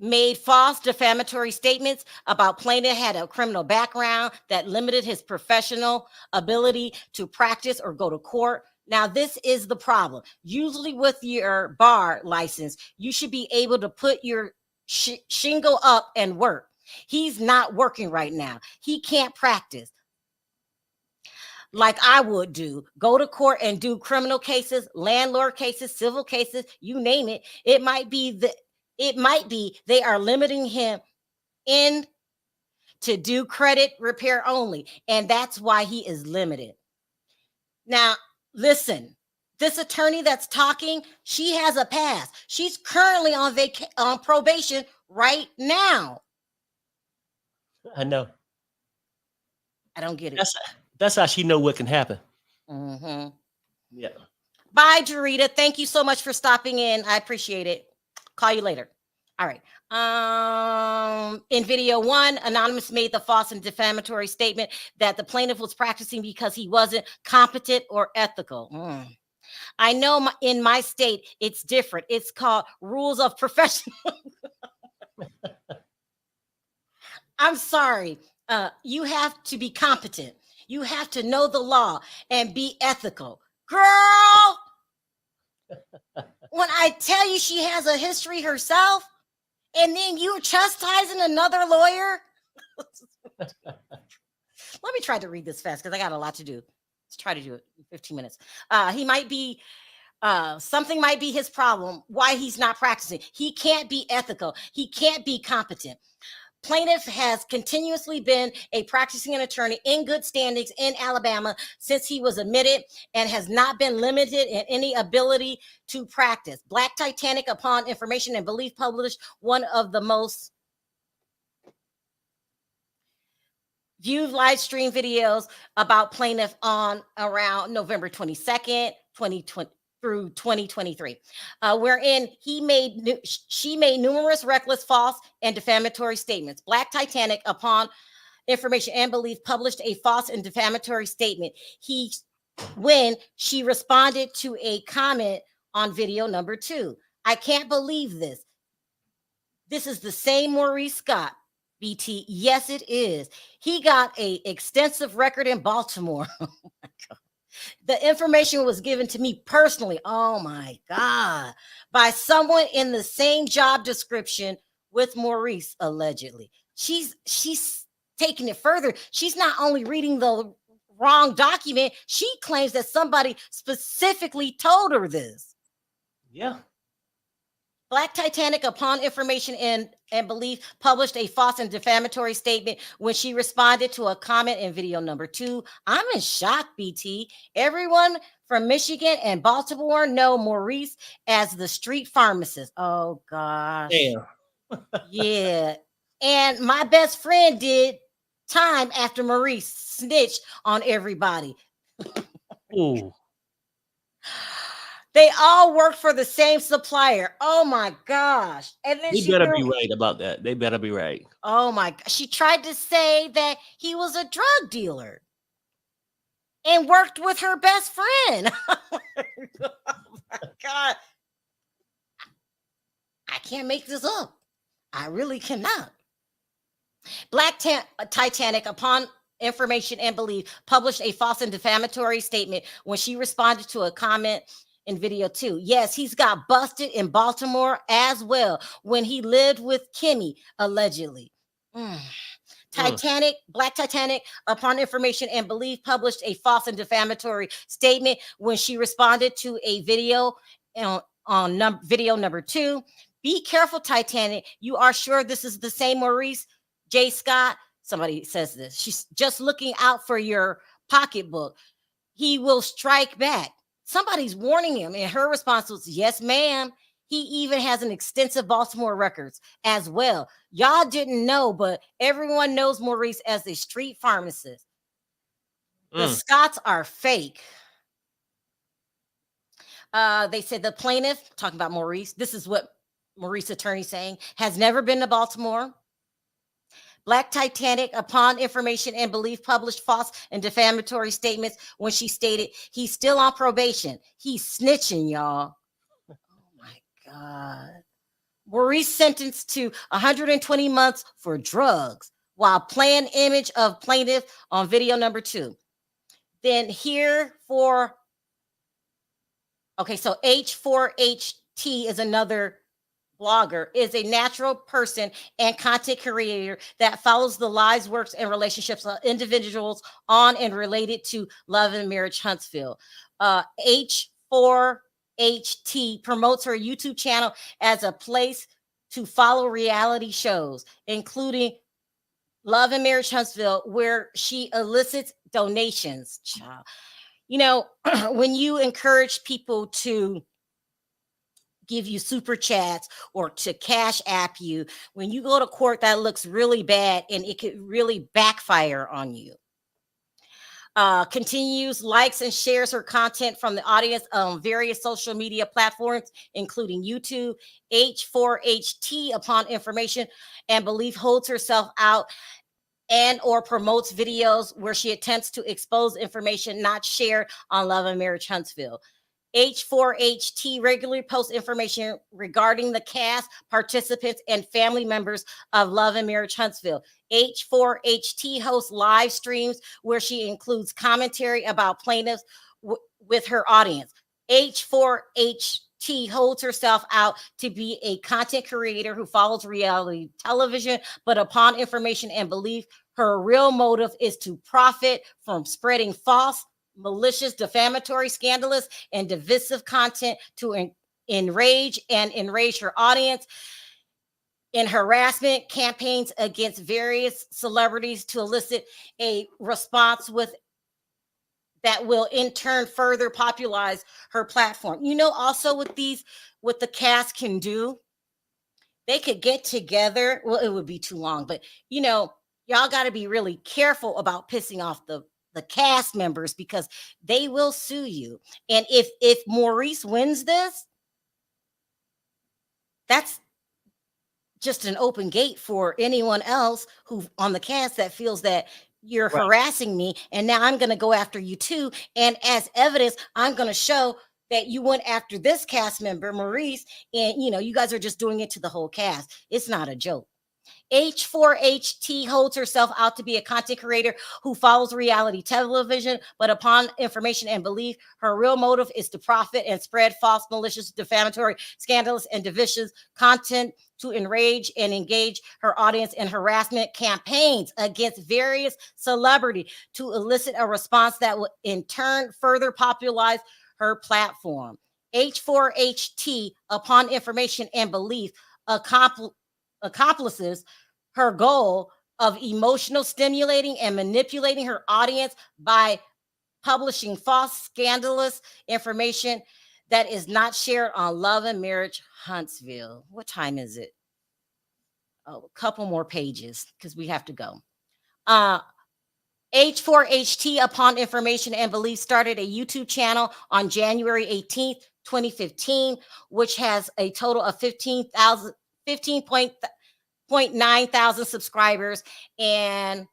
made false defamatory statements about plaintiff had a criminal background that limited his professional ability to practice or go to court. Now, this is the problem. Usually with your bar license, you should be able to put your shingle up and work. He's not working right now. He can't practice like I would do. Go to court and do criminal cases, landlord cases, civil cases, you name it. It might be they are limiting him in to do credit repair only. And that's why he is limited. Now, listen, this attorney that's talking, she has a pass. She's currently on probation right now. I know. I don't get it. That's how she know what can happen. Mm-hmm. Yeah. Bye, Jarita. Thank you so much for stopping in. I appreciate it. Call you later. All right. In video 1, Anonymous made the false and defamatory statement that the plaintiff was practicing because he wasn't competent or ethical. I know in my state it's different. It's called rules of professional. I'm sorry. You have to be competent. You have to know the law and be ethical. Girl, when I tell you she has a history herself, and then you chastising another lawyer. Let me try to read this fast because I got a lot to do. Let's try to do it in 15 minutes. He might be, something might be his problem, why he's not practicing. He can't be ethical. He can't be competent. Plaintiff has continuously been a practicing attorney in good standings in Alabama since he was admitted and has not been limited in any ability to practice. Black Titanic, upon information and belief, published one of the most viewed live stream videos about plaintiff on around November 22nd, 2020. Through 2023, wherein she made numerous reckless, false, and defamatory statements. Black Titanic, upon information and belief, published a false and defamatory statement when she responded to a comment on video number 2. I can't believe this. This is the same Maurice Scott, BT. Yes, it is. He got an extensive record in Baltimore. Oh my God. The information was given to me personally. Oh my God. By someone in the same job description with Maurice, allegedly. She's taking it further. She's not only reading the wrong document, she claims that somebody specifically told her this. Yeah. Black Titanic, upon information and belief, published a false and defamatory statement when she responded to a comment in video number 2. I'm in shock, BT. Everyone from Michigan and Baltimore know Maurice as the street pharmacist. Oh, gosh. Damn. Yeah. And my best friend did time after Maurice snitched on everybody. Ooh. They all work for the same supplier. Oh my gosh. And then They better be right about that. They better be right. Oh my God. She tried to say that he was a drug dealer and worked with her best friend. Oh my God. I can't make this up. I really cannot. Black Titanic, upon information and belief, published a false and defamatory statement when she responded to a comment in video 2. Yes, he's got busted in Baltimore as well when he lived with Kimmy, allegedly. Black Titanic, upon information and belief, published a false and defamatory statement when she responded to a video on video number 2. Be careful, Titanic. You are sure this is the same Maurice J. Scott? Somebody says this. She's just looking out for your pocketbook. He will strike back. Somebody's warning him, and her response was, yes, ma'am. He even has an extensive Baltimore records as well. Y'all didn't know, but everyone knows Maurice as a street pharmacist. The Scots are fake. They said the plaintiff, talking about Maurice, this is what Maurice attorney saying, has never been to Baltimore. Black Titanic, upon information and belief, published false and defamatory statements when she stated he's still on probation. He's snitching, y'all. Oh my God. Maurice sentenced to 120 months for drugs while playing image of plaintiff on video number 2. Then here for, okay, so H4HT is another blogger, is a natural person and content creator that follows the lives, works, and relationships of individuals on and related to love and marriage Huntsville. H4HT promotes her YouTube channel as a place to follow reality shows, including Love and Marriage Huntsville, where she elicits donations. You know, when you encourage people to give you super chats or to cash app you, when you go to court, that looks really bad and it could really backfire on you. Continues, likes, and shares her content from the audience on various social media platforms, including YouTube. H4HT, upon information and belief, holds herself out and or promotes videos where she attempts to expose information not shared on Love and Marriage Huntsville. H4HT regularly posts information regarding the cast, participants, and family members of Love and Marriage Huntsville. H4HT hosts live streams where she includes commentary about plaintiffs with her audience. H4HT holds herself out to be a content creator who follows reality television, but upon information and belief, her real motive is to profit from spreading false, malicious, defamatory, scandalous, and divisive content to enrage her audience in harassment campaigns against various celebrities to elicit a response with that will in turn further popularize her platform. You know, also what the cast can do, they could get together. Well, it would be too long, but you know, y'all got to be really careful about pissing off the cast members because they will sue you. And if Maurice wins this, that's just an open gate for anyone else who on the cast that feels that you're right, harassing me, and now I'm going to go after you too. And as evidence, I'm going to show that you went after this cast member, Maurice, and you know, you guys are just doing it to the whole cast. It's not a joke. H4HT holds herself out to be a content creator who follows reality television, but upon information and belief, her real motive is to profit and spread false, malicious, defamatory, scandalous, and divisive content to enrage and engage her audience in harassment campaigns against various celebrities to elicit a response that will in turn further popularize her platform. H4HT, upon information and belief, accomplishes her goal of emotional stimulating and manipulating her audience by publishing false, scandalous information that is not shared on Love and Marriage Huntsville. What time is it? Oh, a couple more pages because we have to go. H4HT, upon information and belief, started a YouTube channel on January 18th, 2015, which has a total of 15.9 thousand subscribers and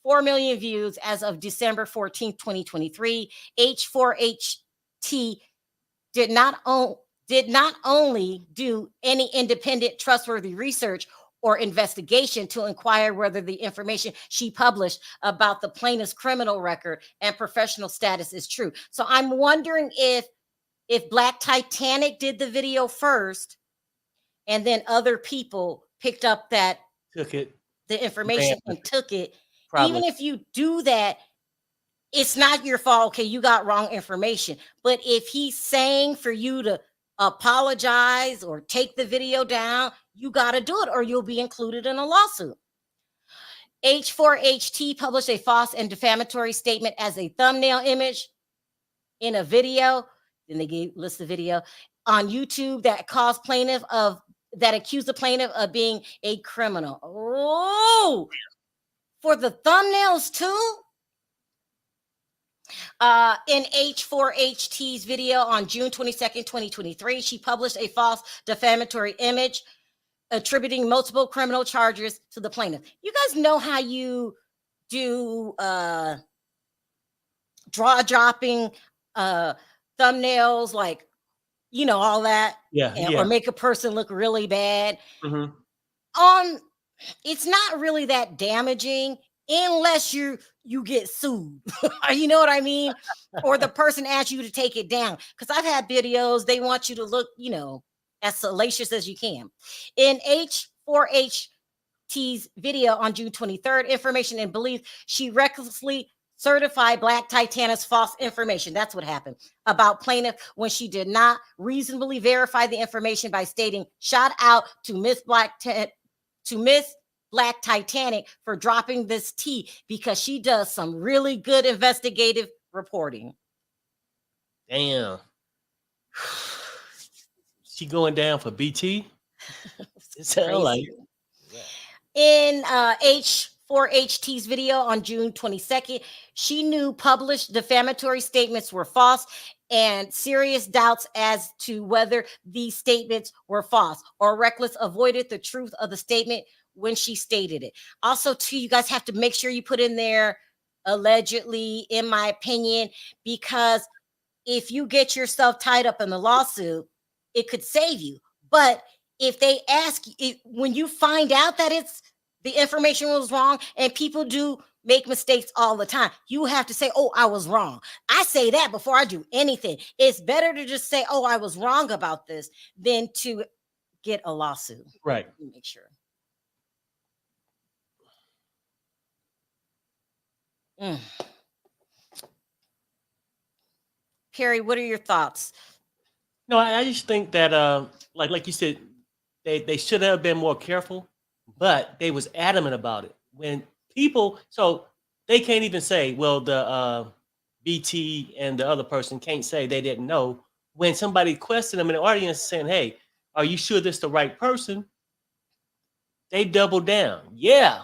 4 million views as of December 14th, 2023. H4HT did not only do any independent, trustworthy research or investigation to inquire whether the information she published about the plaintiff's criminal record and professional status is true. So I'm wondering if Black Titanic did the video first and then other people picked up the information and took it. Probably. Even if you do that, it's not your fault. Okay, you got wrong information. But if he's saying for you to apologize or take the video down, you got to do it or you'll be included in a lawsuit. H4HT published a false and defamatory statement as a thumbnail image in a video. Then they list the video on YouTube that accused the plaintiff of being a criminal. Oh, for the thumbnails too? In H4HT's video on June 22nd, 2023, she published a false defamatory image attributing multiple criminal charges to the plaintiff. You guys know how you do draw-dropping thumbnails, like, you know, all that, or make a person look really bad. Mm-hmm. It's not really that damaging unless you get sued. You know what I mean? Or the person asks you to take it down. Because I've had videos, they want you to look, you know, as salacious as you can. In H4HT's video on June 23rd, information and belief, she recklessly certified Black Titanic's false information. That's what happened about plaintiff when she did not reasonably verify the information by stating, shout out to Miss Black Titanic for dropping this tea because she does some really good investigative reporting. Damn. She going down for BT? It sounds like. In H4HT's video on June 22nd, she knew published defamatory statements were false and serious doubts as to whether these statements were false or reckless avoided the truth of the statement when she stated it. Also, too, you guys have to make sure you put in there allegedly, in my opinion, because if you get yourself tied up in the lawsuit, it could save you. But if they ask you, when you find out that the information was wrong, and people do make mistakes all the time, you have to say, oh, I was wrong. I say that before I do anything. It's better to just say, oh, I was wrong about this than to get a lawsuit. Right. Make sure. Perry, what are your thoughts? No, I just think that like you said, they should have been more careful, but they was adamant about it. When people, so they can't even say, well, the BT and the other person can't say they didn't know. When somebody questioned them in the audience saying, hey, are you sure this the right person? They doubled down. Yeah.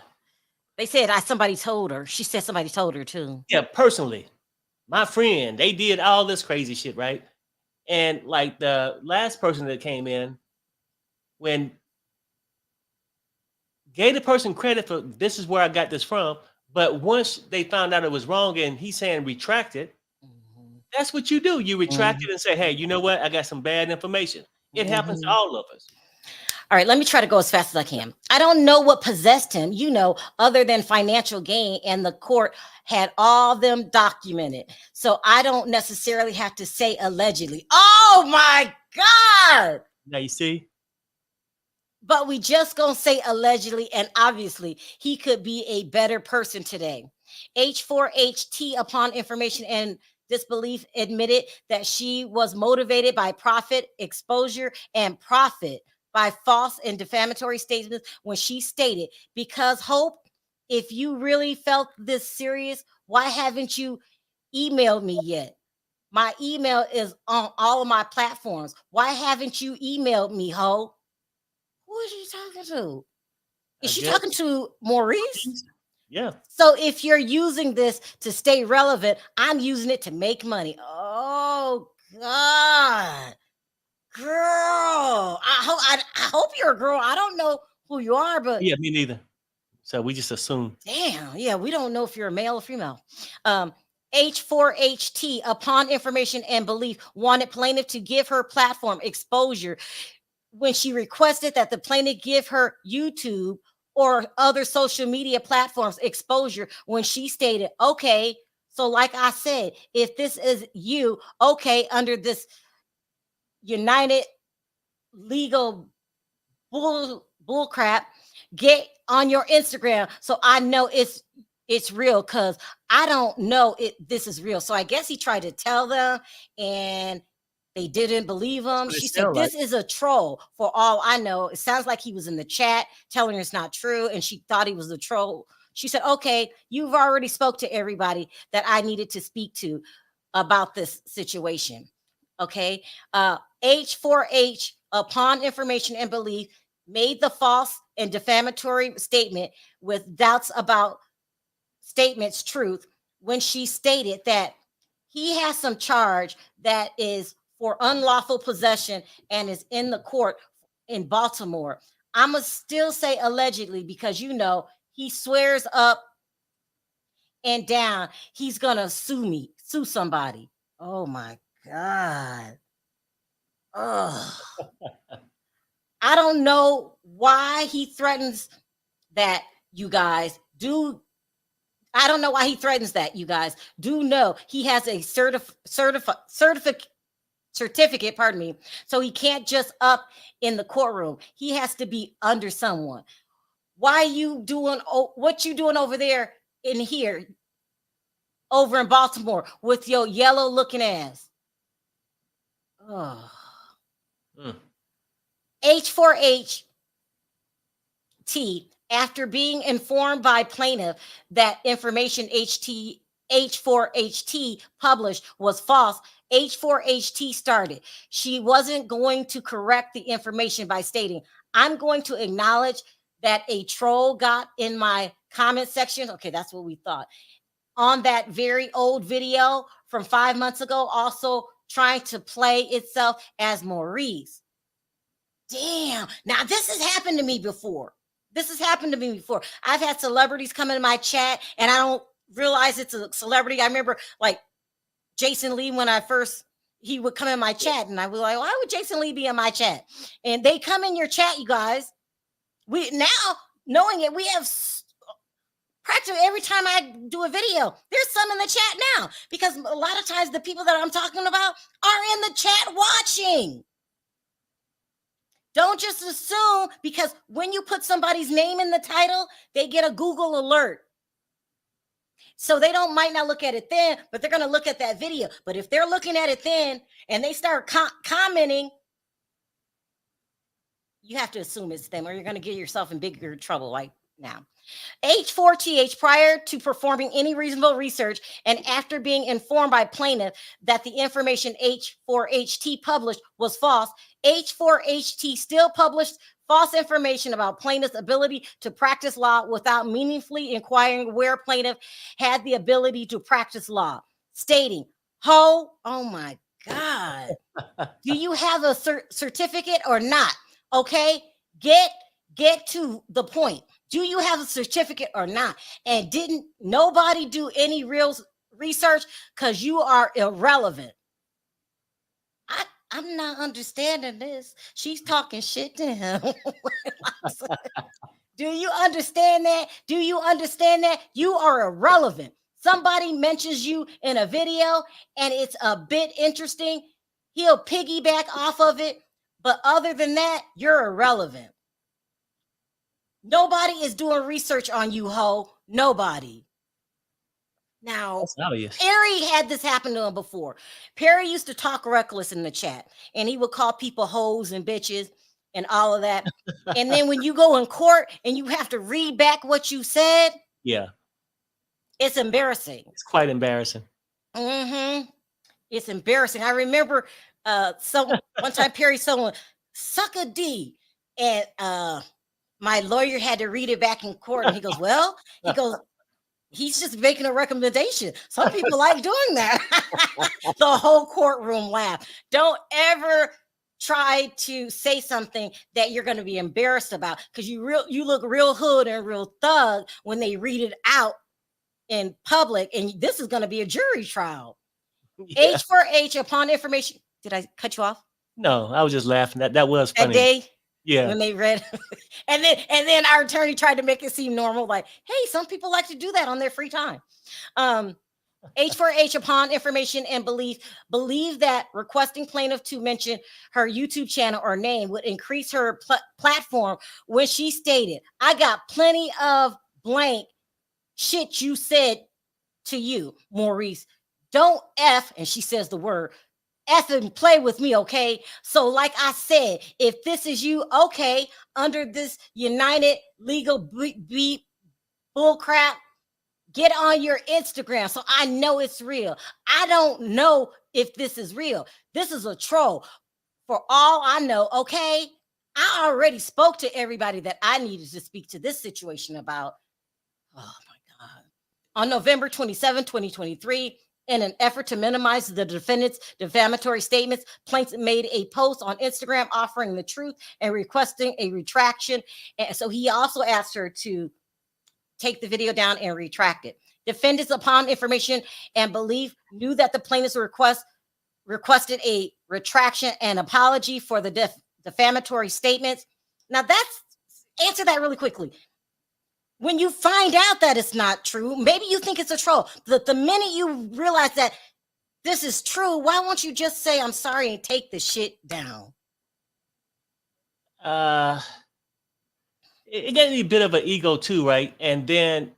They said somebody told her. She said somebody told her too. Yeah, personally. My friend, they did all this crazy shit, right? And like the last person that came in, when gave the person credit for this is where I got this from, but once they found out it was wrong and he's saying retract it, that's what you do. You retract it and say, hey, you know what? I got some bad information. It happens to all of us. All right, let me try to go as fast as I can. I don't know what possessed him, other than financial gain, and the court had all them documented. So I don't necessarily have to say allegedly. Oh my God. Now you see? But we just gonna say allegedly, and obviously he could be a better person today. H4HT, upon information and disbelief, admitted that she was motivated by profit, exposure, and profit by false and defamatory statements when she stated, because Hope, if you really felt this serious, why haven't you emailed me yet? My email is on all of my platforms. Why haven't you emailed me, Hope? Who is she talking to? Is she talking to Maurice? Yeah. So if you're using this to stay relevant, I'm using it to make money. Oh God. Girl, I hope you're a girl. I don't know who you are, but yeah, me neither. So we just assume. Damn, yeah, we don't know if you're a male or female. H4HT, upon information and belief, wanted plaintiff to give her platform exposure when she requested that the plaintiff give her YouTube or other social media platforms exposure when she stated, okay, so like I said, if this is you, okay, under this United legal bull crap, get on your Instagram so I know it's real, because I don't know this is real. So I guess he tried to tell them and they didn't believe him. She said, this is a troll. For all I know, it sounds like he was in the chat telling her it's not true, and she thought he was a troll. She said, okay, you've already spoke to everybody that I needed to speak to about this situation. Okay. H4H, upon information and belief, made the false and defamatory statement with doubts about statement's truth when she stated that he has some charge that is for unlawful possession and is in the court in Baltimore. I'm going to still say allegedly, because he swears up and down he's going to sue somebody. Oh my God. Oh, I don't know why he threatens that, you guys. I don't know why he threatens that, you guys. Do know he has a certificate, pardon me. So he can't just up in the courtroom. He has to be under someone. Why you doing what you doing over there in here, over in Baltimore with your yellow looking ass? Oh. H4HT, after being informed by plaintiff that information H4HT published was false, H4HT started. She wasn't going to correct the information by stating, I'm going to acknowledge that a troll got in my comment section. Okay, that's what we thought. On that very old video from 5 months ago, also trying to play itself as Maurice. Damn. Now, this has happened to me before. I've had celebrities come into my chat and I don't realize it's a celebrity. I remember like Jason Lee when he would come in my chat and I was like, why would Jason Lee be in my chat? And they come in your chat, you guys. We now knowing it, we have practically every time I do a video, there's some in the chat now because a lot of times the people that I'm talking about are in the chat watching. Don't just assume because when you put somebody's name in the title, they get a Google alert. So they might not look at it then, but they're going to look at that video. But if they're looking at it then and they start commenting, you have to assume it's them or you're going to get yourself in bigger trouble right now. H4TH, prior to performing any reasonable research and after being informed by plaintiff that the information H4HT published was false, H4HT still published false information about plaintiff's ability to practice law without meaningfully inquiring where plaintiff had the ability to practice law, stating, oh my God, do you have a certificate or not? Okay, get to the point. Do you have a certificate or not? And didn't nobody do any real research because you are irrelevant. I'm not understanding this. She's talking shit to him. Do you understand that? Do you understand that? You are irrelevant. Somebody mentions you in a video and it's a bit interesting. He'll piggyback off of it. But other than that, you're irrelevant. Nobody is doing research on you, ho. Nobody. Now, Perry had this happen to him before. Perry used to talk reckless in the chat, and he would call people hoes and bitches and all of that. And then when you go in court and you have to read back what you said, yeah, it's embarrassing. It's quite embarrassing. It's embarrassing. I remember one time Perry someone suck a D, and my lawyer had to read it back in court, and he goes, he's just making a recommendation. Some people like doing that. The whole courtroom laughed. Don't ever try to say something that you're going to be embarrassed about because you look real hood and real thug when they read it out in public, and this is going to be a jury trial. Yeah. H4H upon information. Did I cut you off? No, I was just laughing. That was funny. That day? Yeah. When they read, and then our attorney tried to make it seem normal, like, hey, some people like to do that on their free time. H4H upon information and believe that requesting plaintiff to mention her YouTube channel or name would increase her platform when she stated, I got plenty of blank shit you said to you, Maurice. Don't F, and she says the word, F and play with me, okay? So like I said, if this is you, okay, under this United Legal Beat bullcrap, get on your Instagram so I know it's real. I don't know if this is real. This is a troll. For all I know, okay? I already spoke to everybody that I needed to speak to this situation about. Oh my God. On November 27, 2023, in an effort to minimize the defendant's defamatory statements, plaintiff made a post on Instagram offering the truth and requesting a retraction. And so he also asked her to take the video down and retract it. Defendants, upon information and belief, knew that the plaintiff's requested a retraction and apology for the defamatory statements. Now answer that really quickly. When you find out that it's not true, maybe you think it's a troll. The minute you realize that this is true, why won't you just say, I'm sorry, and take the shit down? It gave me a bit of an ego too, right? And then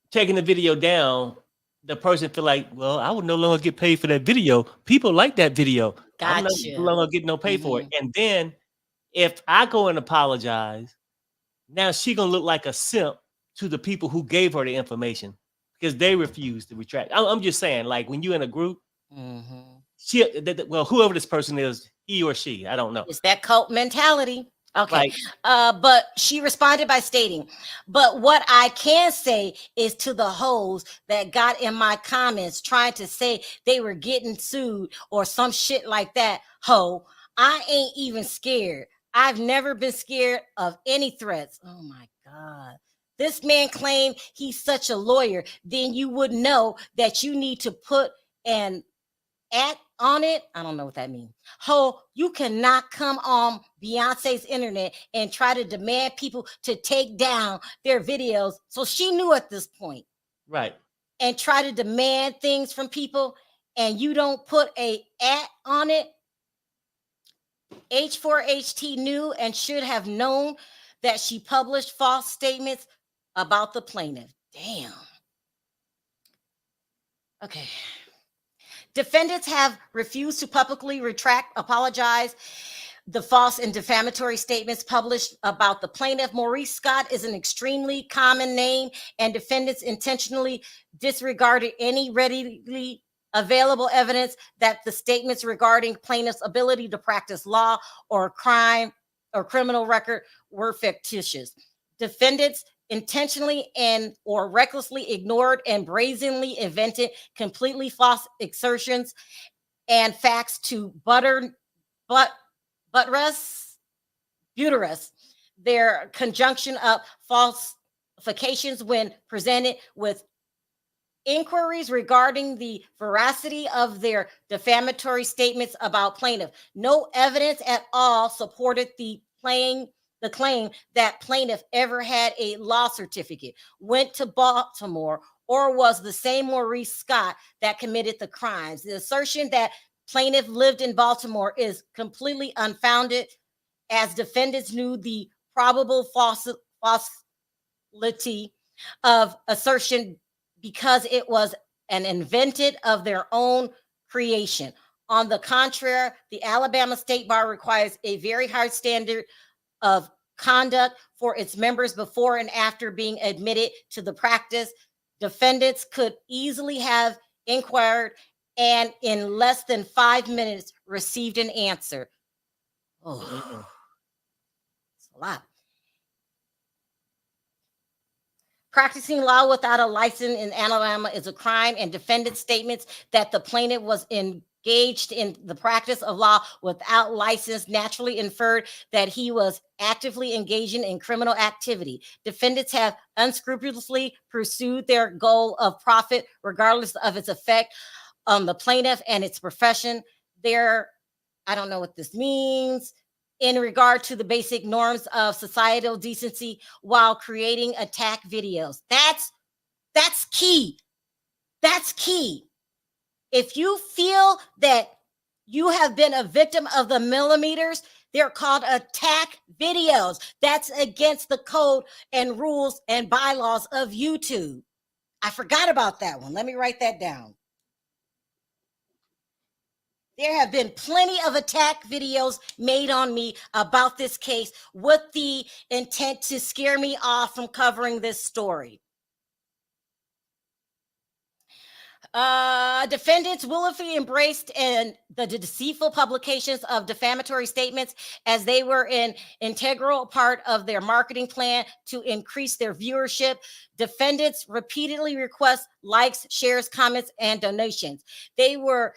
taking the video down, the person feel like, well, I would no longer get paid for that video. People like that video. Gotcha. I'm no longer getting no pay for it. And then if I go and apologize, now she gonna look like a simp to the people who gave her the information because they refused to retract. I'm just saying, like when you're in a group, whoever this person is, he or she, I don't know. It's that cult mentality. Okay. Like, But she responded by stating, but what I can say is to the hoes that got in my comments trying to say they were getting sued or some shit like that, ho, I ain't even scared. I've never been scared of any threats. Oh my God. This man claimed he's such a lawyer. Then you would know that you need to put an at on it. I don't know what that means. Ho, you cannot come on Beyonce's internet and try to demand people to take down their videos. So she knew at this point, right. and try to demand things from people, and you don't put a at on it. H4HT knew and should have known that she published false statements about the plaintiff. Damn. Okay. Defendants have refused to publicly apologize the false and defamatory statements published about the plaintiff. Maurice Scott is an extremely common name, and defendants intentionally disregarded any readily available evidence that the statements regarding plaintiff's ability to practice law or crime or criminal record were fictitious. Defendants intentionally and or recklessly ignored and brazenly invented completely false assertions and facts to buttress their conjunction of falsifications when presented with inquiries regarding the veracity of their defamatory statements about plaintiff. No evidence at all supported the claim that plaintiff ever had a law certificate, went to Baltimore, or was the same Maurice Scott that committed the crimes. The assertion that plaintiff lived in Baltimore is completely unfounded, as defendants knew the probable falsity of assertion because it was an invented of their own creation. On the contrary, the Alabama State Bar requires a very high standard of conduct for its members before and after being admitted to the practice. Defendants could easily have inquired and in less than 5 minutes received an answer. Oh, it's a lot. Practicing law without a license in Alabama is a crime, and defendant statements that the plaintiff was engaged in the practice of law without license naturally inferred that he was actively engaging in criminal activity. Defendants have unscrupulously pursued their goal of profit, regardless of its effect on the plaintiff and its profession. I don't know what this means. In regard to the basic norms of societal decency while creating attack videos. That's key. That's key. If you feel that you have been a victim of the Melometers, they're called attack videos. That's against the code and rules and bylaws of YouTube. I forgot about that one. Let me write that down. There have been plenty of attack videos made on me about this case with the intent to scare me off from covering this story. Defendants willfully embraced the deceitful publications of defamatory statements as they were an integral part of their marketing plan to increase their viewership. Defendants repeatedly request likes, shares, comments, and donations. They were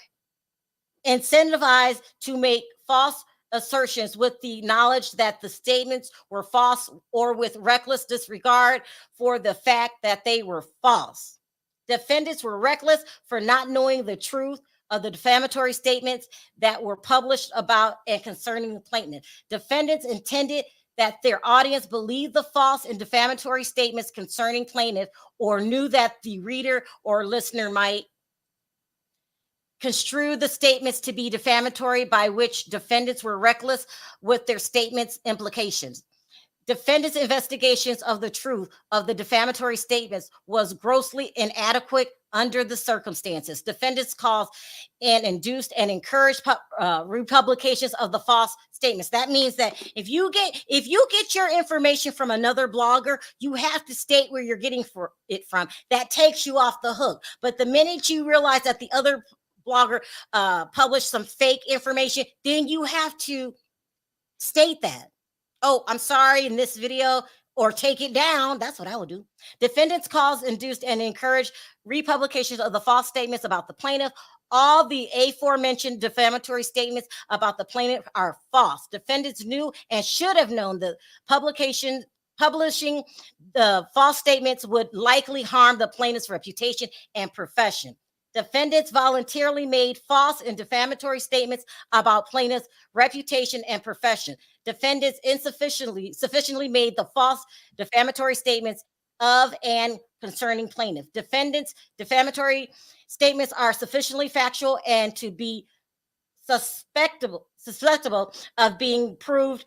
incentivized to make false assertions with the knowledge that the statements were false or with reckless disregard for the fact that they were false. Defendants were reckless for not knowing the truth of the defamatory statements that were published about and concerning the plaintiff. Defendants intended that their audience believed the false and defamatory statements concerning plaintiff, or knew that the reader or listener might construe the statements to be defamatory, by which defendants were reckless with their statements' implications. Defendants' investigations of the truth of the defamatory statements was grossly inadequate under the circumstances. Defendants caused and induced and encouraged republications of the false statements. That means that if you get your information from another blogger, you have to state where you're getting it from. That takes you off the hook. But the minute you realize that the other blogger published some fake information, then you have to state that. Oh, I'm sorry, in this video, or take it down. That's what I would do. Defendants cause, induced, and encourage republications of the false statements about the plaintiff. All the aforementioned defamatory statements about the plaintiff are false. Defendants knew and should have known the publishing the false statements would likely harm the plaintiff's reputation and profession. Defendants voluntarily made false and defamatory statements about plaintiff's reputation and profession. Defendants sufficiently made the false defamatory statements of and concerning plaintiff. Defendants' defamatory statements are sufficiently factual and to be susceptible of being proved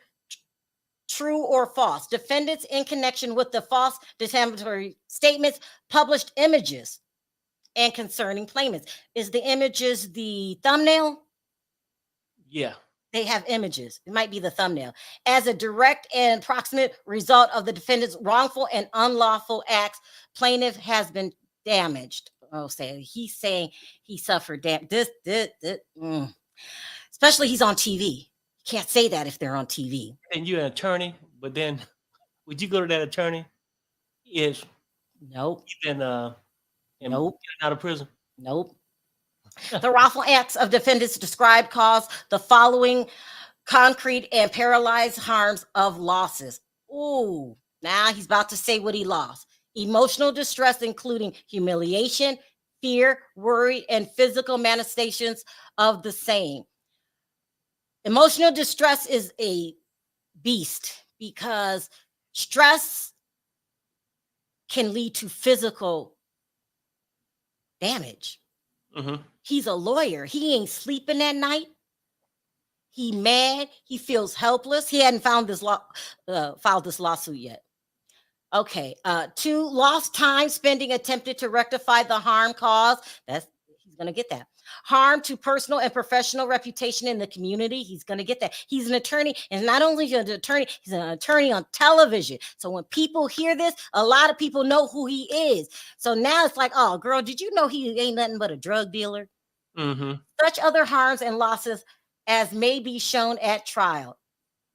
true or false. Defendants, in connection with the false defamatory statements, published images and concerning plaintiffs. Is the images the thumbnail? Yeah. They have images. It might be the thumbnail. As a direct and proximate result of the defendant's wrongful and unlawful acts, plaintiff has been damaged. Oh, he's saying he suffered damage. Especially he's on TV. Can't say that if they're on TV. And you're an attorney, but then would you go to that attorney if nope. You've been nope. Out of prison? Nope. The wrongful acts of defendants described cause the following concrete and paralyzed harms of losses. Ooh, now he's about to say what he lost. Emotional distress, including humiliation, fear, worry, and physical manifestations of the same. Emotional distress is a beast because stress can lead to physical damage. Mm-hmm. He's a lawyer. He ain't sleeping at night. He mad. He feels helpless. He hadn't filed this lawsuit yet. Okay. 2, lost time spending attempted to rectify the harm caused. He's gonna get that. Harm to personal and professional reputation in the community. He's going to get that. He's an attorney, and not only an attorney, he's an attorney on television. So when people hear this, a lot of people know who he is. So now it's like, oh, girl, did you know he ain't nothing but a drug dealer? Mm-hmm. Such other harms and losses as may be shown at trial.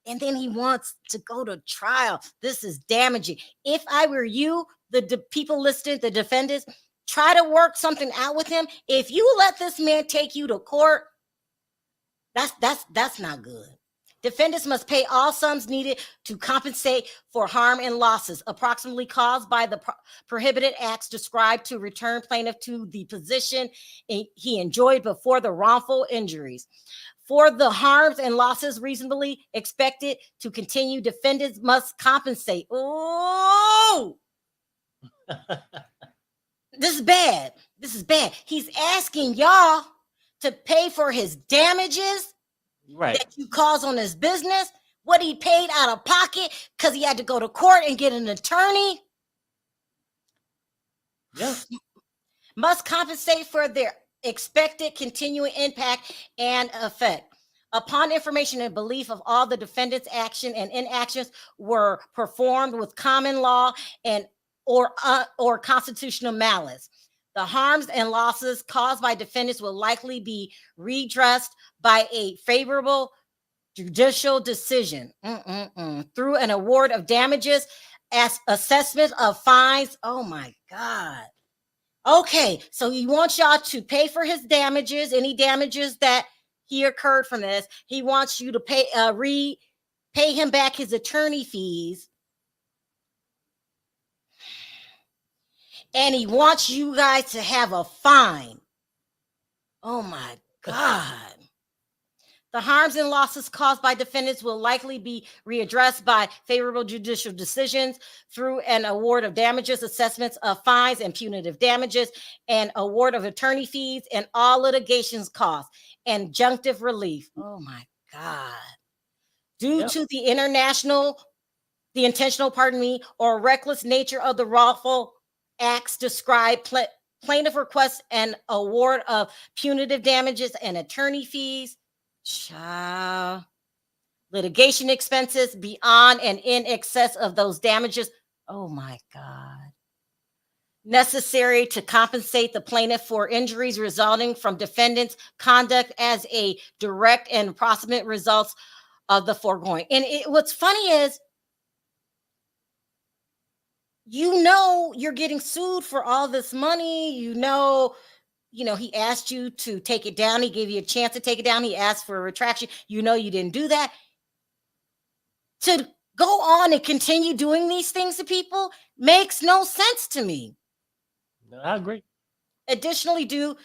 And then he wants to go to trial. This is damaging. If I were you, the people listed, the defendants, try to work something out with him. If you let this man take you to court, that's not good. Defendants must pay all sums needed to compensate for harm and losses approximately caused by the prohibited acts described to return plaintiff to the position he enjoyed before the wrongful injuries. For the harms and losses reasonably expected to continue, defendants must compensate. Oh! This is bad. This is bad. He's asking y'all to pay for his damages that you caused on his business, what he paid out of pocket because he had to go to court and get an attorney. Yeah. Must compensate for their expected continuing impact and effect. Upon information and belief of all the defendant's action and inactions were performed with common law and or constitutional malice. The harms and losses caused by defendants will likely be redressed by a favorable judicial decision through an award of damages as assessment of fines. Oh my God. Okay, so he wants y'all to pay for his damages, any damages that he occurred from this. He wants you to pay him back his attorney fees. And he wants you guys to have a fine. Oh my God. The harms and losses caused by defendants will likely be readdressed by favorable judicial decisions through an award of damages, assessments of fines and punitive damages, and award of attorney fees and all litigations costs, and injunctive relief. Oh my God. Due to the intentional, or reckless nature of the wrongful acts described, plaintiff requests an award of punitive damages and attorney fees, litigation expenses beyond and in excess of those damages. Oh my God. Necessary to compensate the plaintiff for injuries resulting from defendant's conduct as a direct and proximate results of the foregoing. And what's funny is, you're getting sued for all this money. He asked you to take it down. He gave you a chance to take it down. He asked for a retraction. You didn't do that. To go on and continue doing these things to people makes no sense to me. No, I agree. Additionally, due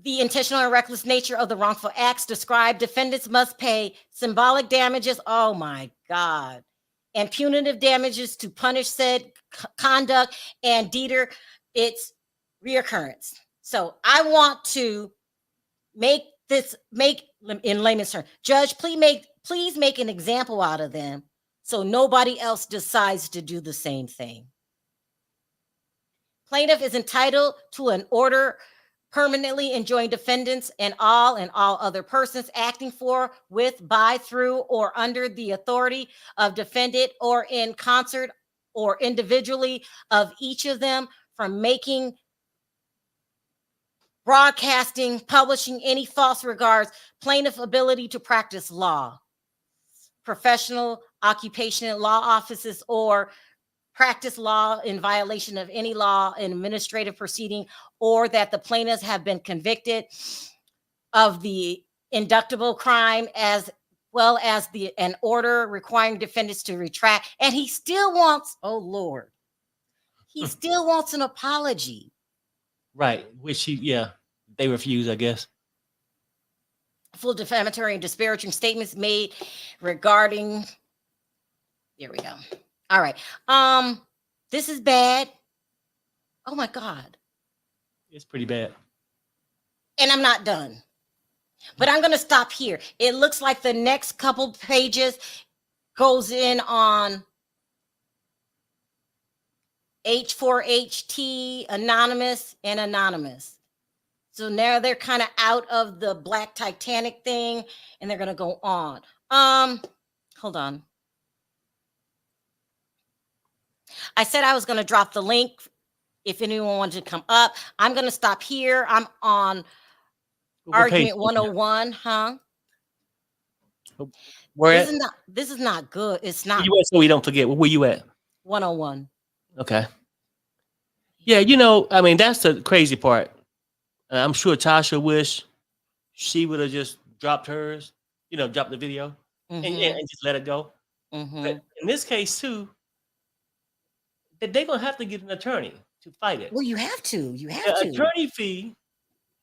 the intentional and reckless nature of the wrongful acts described, defendants must pay symbolic damages. Oh my God. And punitive damages to punish said conduct and deter its reoccurrence. So I want to make in layman's terms, Judge, please make an example out of them so nobody else decides to do the same thing. Plaintiff is entitled to an order permanently enjoining defendants and all other persons acting for, with, by, through, or under the authority of defendant or in concert or individually of each of them from making, broadcasting, publishing any false regards plaintiff ability to practice law, professional, occupational law offices, or practice law in violation of any law in administrative proceeding, or that the plaintiffs have been convicted of the inductible crime, as well as an order requiring defendants to retract. And he still wants, oh Lord, he still wants an apology. Right, which they refuse, I guess. Full defamatory and disparaging statements made regarding, there we go. All right. This is bad. Oh my God. It's pretty bad. And I'm not done. But I'm going to stop here. It looks like the next couple pages goes in on H4HT, anonymous, and anonymous. So now they're kind of out of the Black Titanic thing, and they're going to go on. Hold on. I said I was going to drop the link if anyone wanted to come up. I'm going to stop here. I'm on Argument 101, huh? Where this is not good. It's not. You at, so we don't forget. Where you at? 101. Okay. Yeah, I mean, that's the crazy part. I'm sure Tasha wish she would have just dropped hers, dropped the video and just let it go. Mm-hmm. But in this case, too, that they're going to have to get an attorney to fight it. Well, you have to. The attorney fee,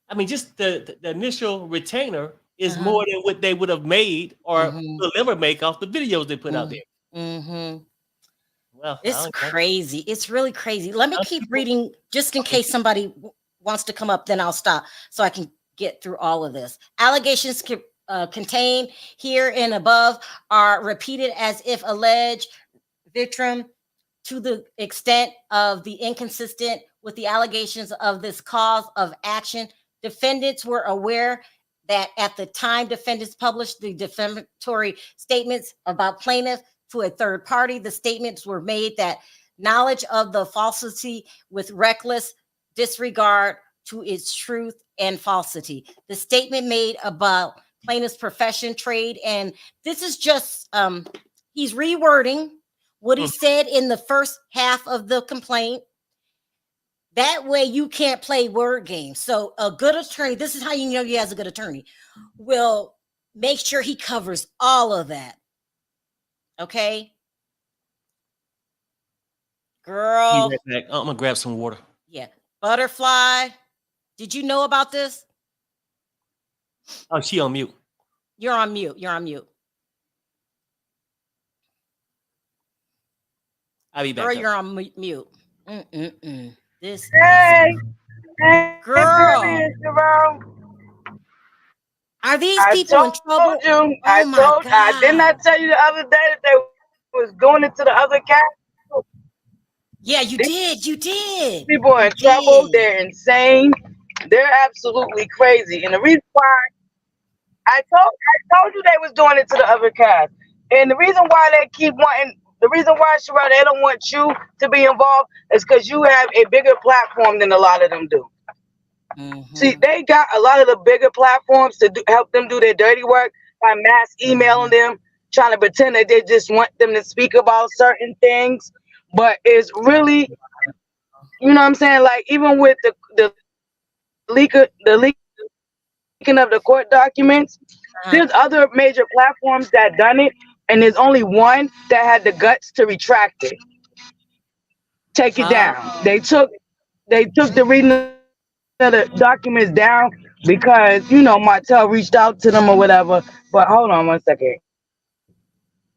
I mean, just the initial retainer is more than what they would have made or will ever make off the videos they put out there. Mm-hmm. Well, it's crazy. It's really crazy. Let me keep reading just in case somebody wants to come up, then I'll stop so I can get through all of this. Allegations contained here and above are repeated as if alleged victim to the extent of the inconsistent with the allegations of this cause of action. Defendants were aware that at the time defendants published the defamatory statements about plaintiff to a third party, the statements were made that knowledge of the falsity with reckless disregard to its truth and falsity. The statement made about plaintiff's profession, trade, and this is just, he's rewording what he said in the first half of the complaint. That way you can't play word games. So a good attorney, this is how you know he has a good attorney, will make sure he covers all of that. Okay? Girl. Right back. I'm going to grab some water. Yeah. Butterfly. Did you know about this? Oh, she on mute. You're on mute. I'll be back. Girl, you're on mute. This hey, girl. Are these people in trouble? I did not tell you the other day that they was doing it to the other cat. Yeah, you did. People are in trouble. They're insane. They're absolutely crazy. And the reason why I told you they was doing it to the other cats. And the reason why they keep wanting, the reason why, Shari, they don't want you to be involved is because you have a bigger platform than a lot of them do. See, they got a lot of the bigger platforms to help them do their dirty work. by mass emailing them, trying to pretend that they just want them to speak about certain things. But it's really, you know what I'm saying? Like even with the leaking of the court documents, there's other major platforms that done it, and there's only one that had the guts to retract it, take it down. They took the reading of the documents down because Martell reached out to them or whatever. But hold on one second.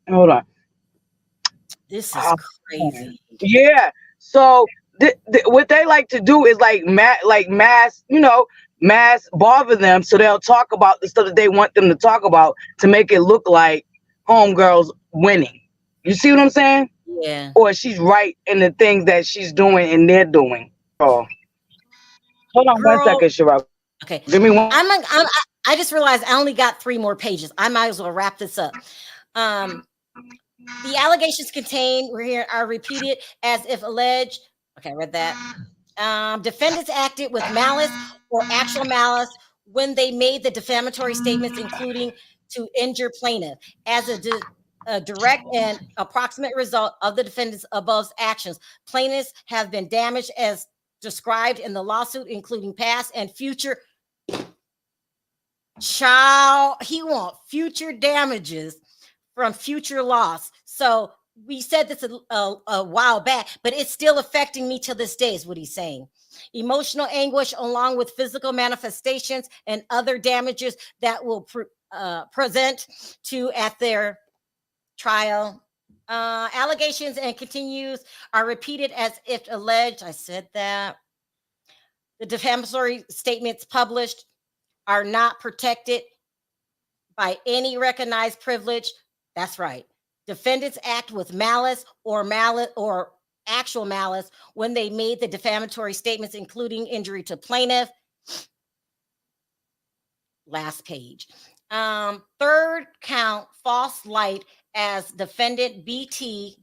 Hold on. This is crazy. Yeah. So what they like to do is like mass bother them, so they'll talk about the stuff that they want them to talk about to make it look like homegirls winning. You see what I'm saying? Yeah. Or she's right in the things that she's doing and they're doing. Oh, hold on one second, Shari. Okay. Give me one. I just realized I only got 3 more pages. I might as well wrap this up. The allegations contained are repeated as if alleged. Okay, I read that. Defendants acted with malice or actual malice when they made the defamatory statements, including to injure plaintiff. As a direct and approximate result of the defendants' above actions, plaintiffs have been damaged as described in the lawsuit, including past and future. He want future damages from future loss. So we said this a while back, but it's still affecting me to this day, is what he's saying. Emotional anguish, along with physical manifestations and other damages that will present to at their trial. Allegations and continues are repeated as if alleged. I said that. The defamatory statements published are not protected by any recognized privilege. That's right. Defendants act with malice or actual malice when they made the defamatory statements, including injury to plaintiff. Last page. Third count, false light as defendant BT,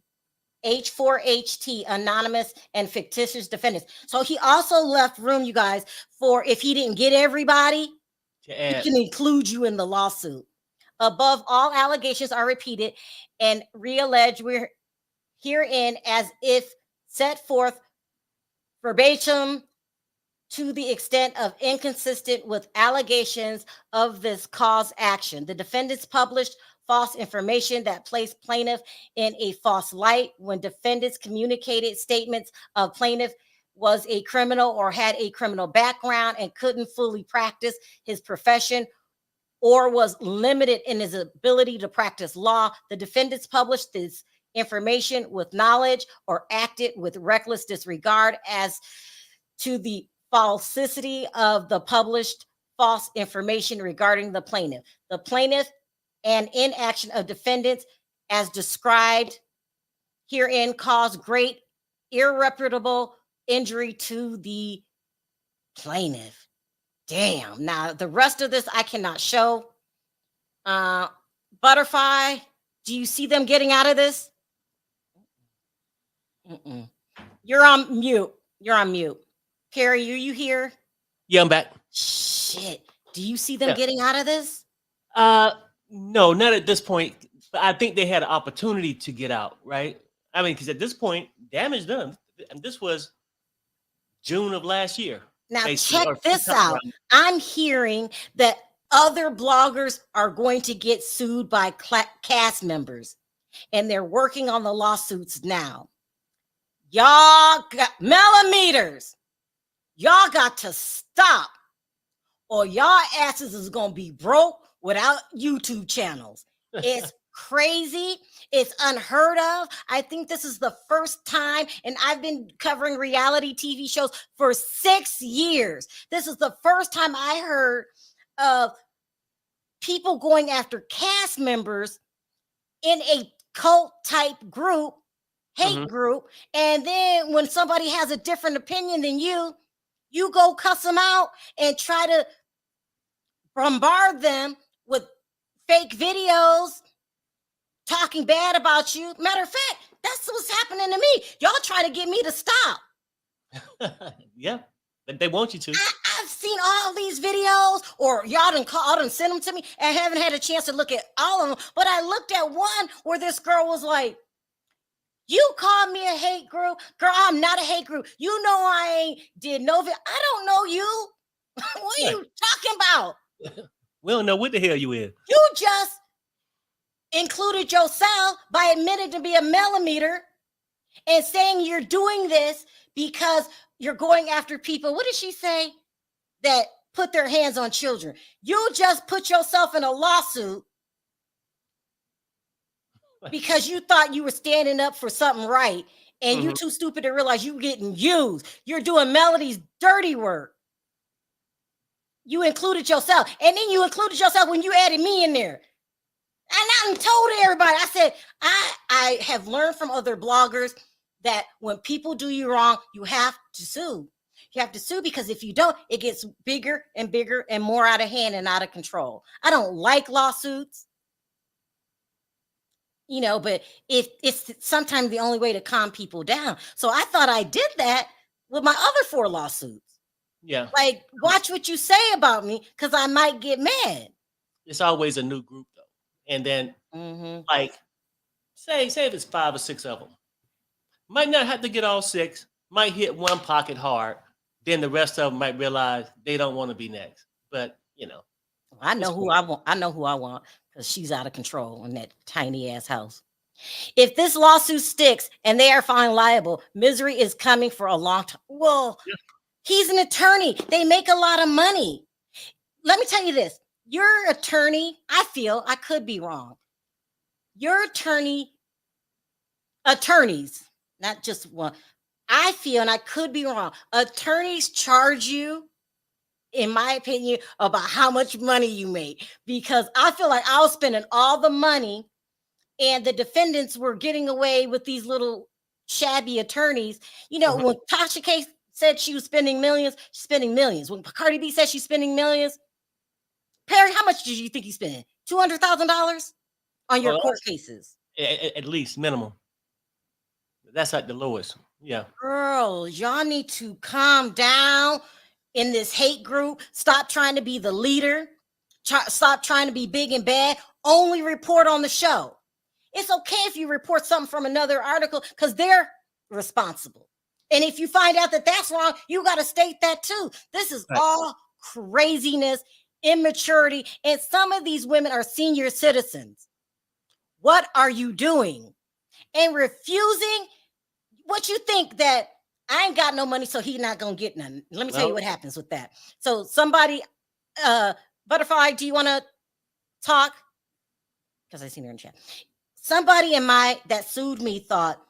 H4HT, anonymous and fictitious defendants. So he also left room, you guys, for if he didn't get everybody, he can include you in the lawsuit. Above, all allegations are repeated and realleged we're herein as if set forth verbatim to the extent of inconsistent with allegations of this cause action. The defendants published false information that placed plaintiff in a false light when defendants communicated statements of plaintiff was a criminal or had a criminal background and couldn't fully practice his profession or was limited in his ability to practice law. The defendants published this information with knowledge or acted with reckless disregard as to the falsity of the published false information regarding the plaintiff. The plaintiff and inaction of defendants as described herein caused great irreparable injury to the plaintiff. Damn. Now, the rest of this I cannot show. Butterfly, do you see them getting out of this? You're on mute. You're on mute. Perry, are you here? Yeah, I'm back. Shit. Do you see them getting out of this? No, not at this point. But I think they had an opportunity to get out, right? I mean, because at this point, damage done. And this was June of last year. Now, check this out. I'm hearing that other bloggers are going to get sued by cast members, and they're working on the lawsuits now. Y'all got Melometers. Y'all got to stop, or y'all asses is going to be broke without YouTube channels. It's crazy. It's unheard of. I think this is the first time, and I've been covering reality TV shows for 6 years. This is the first time I heard of people going after cast members in a cult type group, hate group. And then when somebody has a different opinion than you go cuss them out and try to bombard them with fake videos talking bad about you. Matter of fact, that's what's happening to me. Y'all trying to get me to stop. Yeah. But they want you to. I've seen all these videos, or y'all done send them to me, and haven't had a chance to look at all of them. But I looked at one where this girl was like, "You called me a hate group, girl. I'm not a hate group. You know I ain't did no. I don't know you. What are you talking about? We don't know what the hell you is. You just included yourself by admitting to be a Melometer and saying you're doing this because you're going after people." What did she say? That put their hands on children. You just put yourself in a lawsuit because you thought you were standing up for something right, and you're too stupid to realize you're getting used. You're doing Melody's dirty work. You included yourself, and then you included yourself when you added me in there. And I told everybody, I said, I have learned from other bloggers that when people do you wrong, you have to sue. You have to sue, because if you don't, it gets bigger and bigger and more out of hand and out of control. I don't like lawsuits, but if it's sometimes the only way to calm people down. So I thought I did that with my other 4 lawsuits. Yeah. Like, watch what you say about me, because I might get mad. It's always a new group, though. And then, like, say if it's 5 or 6 of them. Might not have to get all 6. Might hit one pocket hard. Then the rest of them might realize they don't want to be next. But, I know who I want. I know who I want, because she's out of control in that tiny ass house. If this lawsuit sticks and they are found liable, misery is coming for a long time. Well, he's an attorney. They make a lot of money. Let me tell you this. Your attorney, I feel, I could be wrong. Your attorneys, not just one. I feel, and I could be wrong, attorneys charge you, in my opinion, about how much money you make, because I feel like I was spending all the money and the defendants were getting away with these little shabby attorneys. When Tasha K said she was spending millions, she's spending millions. When Cardi B said she's spending millions, Perry, how much did you think you spent? $200,000 on your court cases? At least minimum. That's at the lowest. Yeah. Girls, y'all need to calm down in this hate group. Stop trying to be the leader. Stop trying to be big and bad. Only report on the show. It's okay if you report something from another article, because they're responsible. And if you find out that that's wrong, you got to state that too. This is all craziness, immaturity. And some of these women are senior citizens. What are you doing? And refusing. What you think, that I ain't got no money, so he's not gonna get nothing? Let me tell you what happens with that. So somebody, Butterfly, do you want to talk? Because I seen her in chat. Somebody that sued me thought,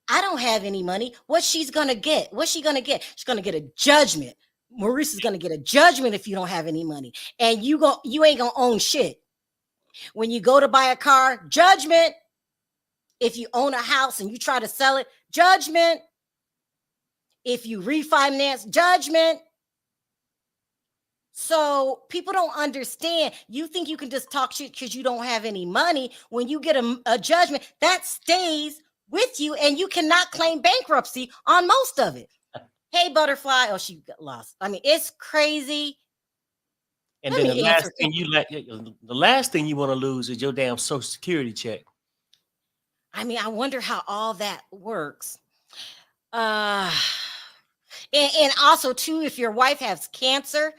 I don't have any money. What's she gonna get? She's gonna get a judgment. Maurice is gonna get a judgment if you don't have any money, and you ain't gonna own shit. When you go to buy a car, judgment. If you own a house and you try to sell it, judgment. If you refinance, judgment. So people don't understand. You think you can just talk shit because you don't have any money. When you get a judgment, that stays with you, and you cannot claim bankruptcy on most of it. Hey, Butterfly. Oh, she got lost. I mean, it's crazy. And then the last thing you want to lose is your damn Social Security check. I mean, I wonder how all that works. And also, too, if your wife has cancer,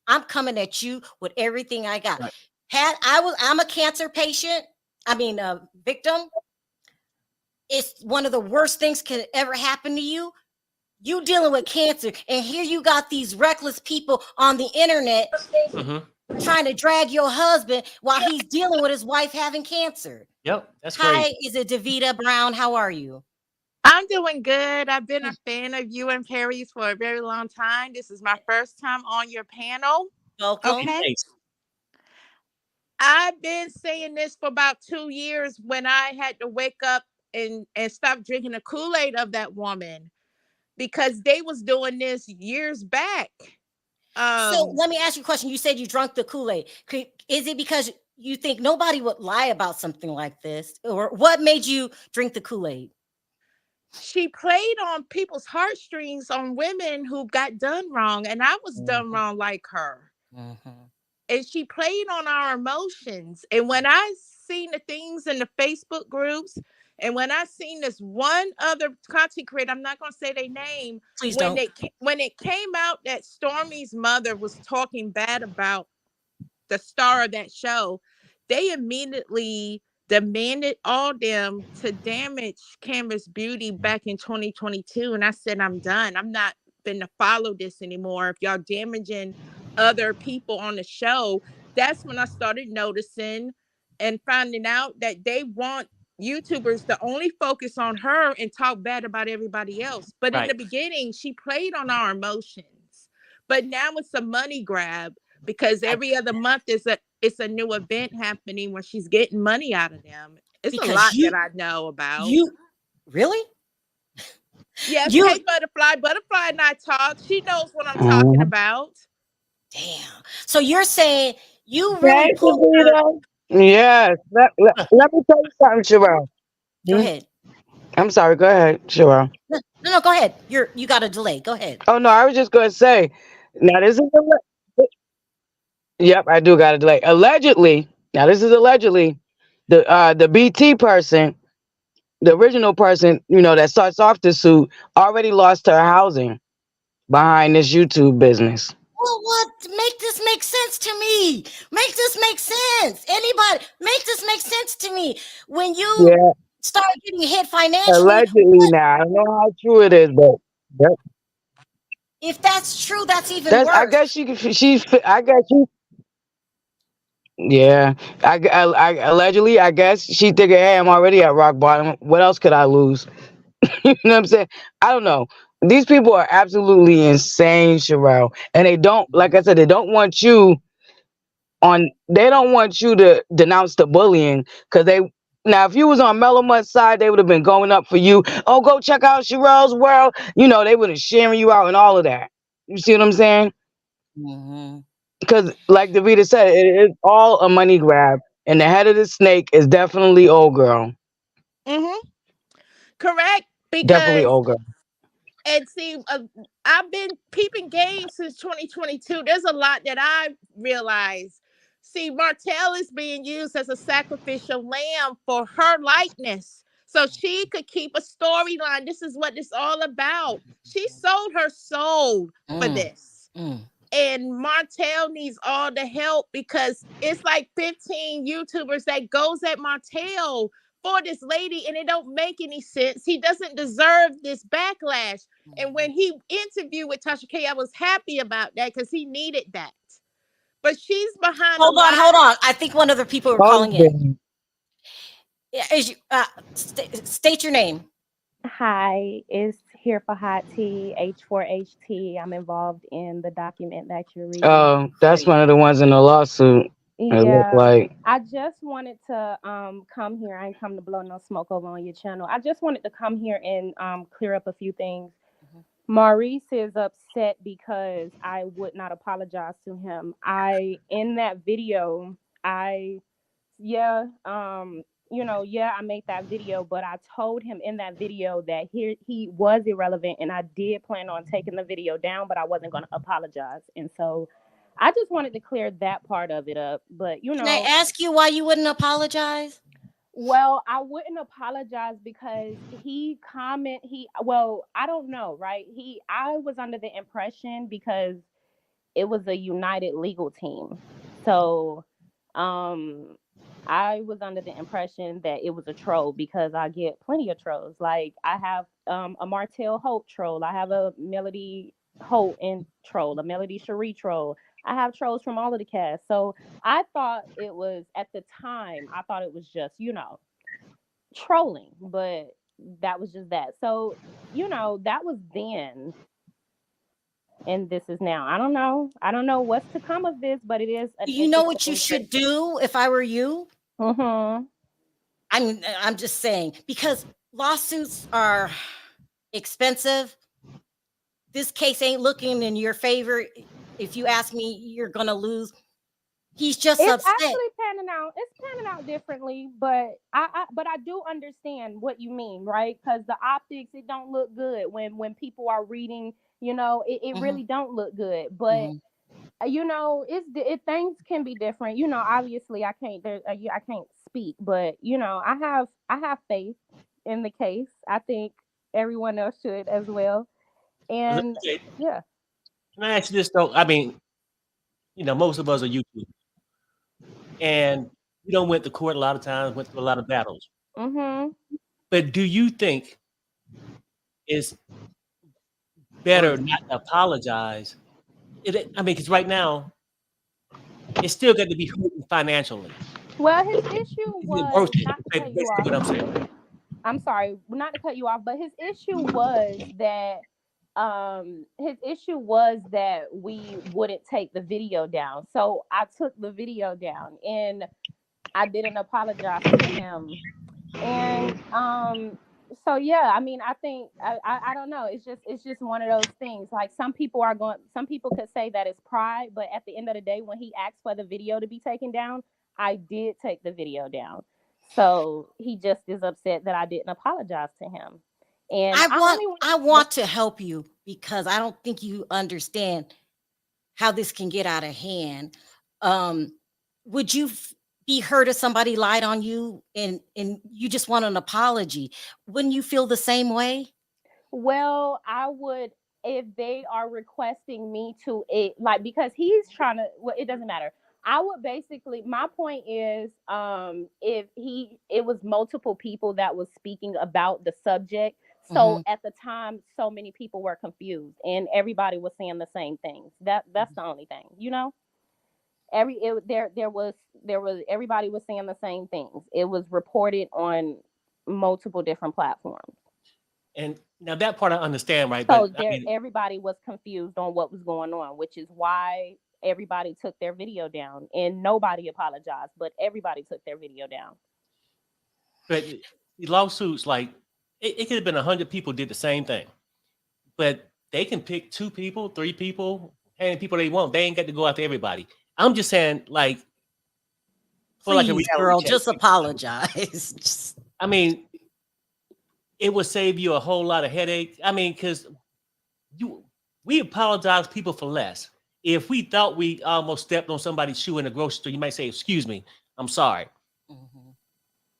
I'm coming at you with everything I got. Right. I'm a cancer patient. Victim. It's one of the worst things could ever happen to you. You dealing with cancer, and here you got these reckless people on the internet trying to drag your husband while he's dealing with his wife having cancer. Yep, that's crazy. Hi, is it Davita Brown? How are you? I'm doing good. I've been a fan of you and Perry's for a very long time. This is my first time on your panel. Welcome. Okay. I've been saying this for about 2 years, when I had to wake up and stop drinking the Kool-Aid of that woman, because they was doing this years back. So let me ask you a question. You said you drank the Kool-Aid. Is it because you think nobody would lie about something like this? Or what made you drink the Kool-Aid? she played on people's heartstrings on women who got done wrong, and I was done wrong like her. And she played on our emotions. And when I seen the things in the Facebook groups, and when I seen this one other content creator, I'm not gonna say their name, Please when don't. when it came out that Stormy's mother was talking bad about the star of that show, they immediately demanded all them to damage Canvas Beauty back in 2022. And I said, I'm done. I'm not gonna follow this anymore. If y'all damaging other people on the show, that's when I started noticing and finding out that they want YouTubers to only focus on her and talk bad about everybody else. But in the beginning, she played on our emotions. But now it's a money grab, because every other month it's a new event happening where she's getting money out of them. It's a lot that I know about. You really? Yes, hey Butterfly and I talk. She knows what I'm talking about. Damn. So you're saying you really pulled her. Yes. Let me tell you something, Sherelle. Go ahead. I'm sorry. Go ahead, Sherelle. No, go ahead. You got a delay. Go ahead. Oh no, I was just gonna say. Now this is yep, I do got a delay. Allegedly, now this is allegedly the BT person, the original person, that starts off the suit, already lost her housing behind this YouTube business. Well, what? Make this make sense to me. Make this make sense. Anybody, make this make sense to me. When you start getting hit financially, allegedly. Now I don't know how true it is, but yep. If that's true, that's even worse. I guess I guess she. Yeah, I allegedly, I guess she thinking, hey, I'm already at rock bottom. What else could I lose? You know what I'm saying? I don't know. These people are absolutely insane, Sherelle, and they don't, like I said, they don't want you They don't want you to denounce the bullying, because now if you was on Melometer's side, they would have been going up for you. Oh, go check out Sherelle's world. They would have sharing you out and all of that. You see what I'm saying? Because, like Davita said, it's all a money grab, and the head of the snake is definitely old girl. Correct. Definitely Because, old girl. and see, I've been peeping games since 2022. There's a lot that I realized. See, Martell is being used as a sacrificial lamb for her likeness, so she could keep a storyline. This is what it's all about. She sold her soul for this. And Martell needs all the help, because it's like 15 YouTubers that goes at Martell for this lady, and it don't make any sense. He doesn't deserve this backlash. And when he interviewed with Tasha K, I was happy about that, because he needed that. But she's behind. Hold on. I think one of the people are calling in. Yeah, state your name. Hi, it's here for Hot Tea, H4HT. I'm involved in the document that you're reading. Oh, that's one of the ones in the lawsuit. Yeah, I just wanted to come here. I ain't come to blow no smoke over on your channel. I just wanted to come here and clear up a few things. Maurice is upset because I would not apologize to him. In that video, I made that video, but I told him in that video that he was irrelevant, and I did plan on taking the video down, but I wasn't going to apologize. And so I just wanted to clear that part of it up. But, Can I ask you why you wouldn't apologize? Well, I wouldn't apologize because I don't know, right? I was under the impression, because it was a united legal team. So, I was under the impression that it was a troll, because I get plenty of trolls. Like, I have a Martell Hope troll. I have a Melody Hope and troll, a Melody Shari troll. I have trolls from all of the cast. So I thought it was, at the time, I thought it was just, trolling. But that was just that. So, that was then. And this is now. I don't know. I don't know what's to come of this, but it is. You know what you should do if I were you? Mm-hmm. I'm just saying, because lawsuits are expensive. This case ain't looking in your favor. If you ask me, you're gonna lose. He's just It's upset. actually panning out. It's panning out differently, but I do understand what you mean, right? Because the optics, it don't look good when people are reading. You know, it really don't look good. But you know, things can be different. You know, obviously, I can't speak, but you know, I have faith in the case. I think everyone else should as well. And yeah. Can I ask you this though? I mean, you know, most of us are YouTube, and we don't went to court a lot of times, went through a lot of battles. But do you think it's better not to apologize? I mean, because right now it's still got to be hurting financially. Well, his issue was not to cut you Basically, what I'm saying. off. I'm sorry, not to cut you off, but his issue was that we wouldn't take the video down. So I took the video down and I didn't apologize to him. And so yeah, I mean, I think I don't know. It's just one of those things. Like some people could say that it's pride, but at the end of the day, when he asked for the video to be taken down, I did take the video down. So he just is upset that I didn't apologize to him. And I want to help you because I don't think you understand how this can get out of hand. Would you be hurt if somebody lied on you and you just want an apology? Wouldn't you feel the same way? Well, I would if they are requesting me to it, like, because he's trying to, well, it doesn't matter. I would basically, my point is, if it was multiple people that was speaking about the subject. So at the time, so many people were confused and everybody was saying the same things. That's the only thing, you know. Everybody was saying the same things. It was reported on multiple different platforms. And now that part I understand, right? So but everybody was confused on what was going on, which is why everybody took their video down and nobody apologized, but everybody took their video down. But the lawsuits, like it could have been 100 people did the same thing, but they can pick 2 people, 3 people, and people they want. They ain't got to go after everybody. I'm just saying, like, for like a girl, just apologize. I mean, it would save you a whole lot of headache. I mean, because we apologize people for less. If we thought we almost stepped on somebody's shoe in the grocery store, you might say, "Excuse me, I'm sorry."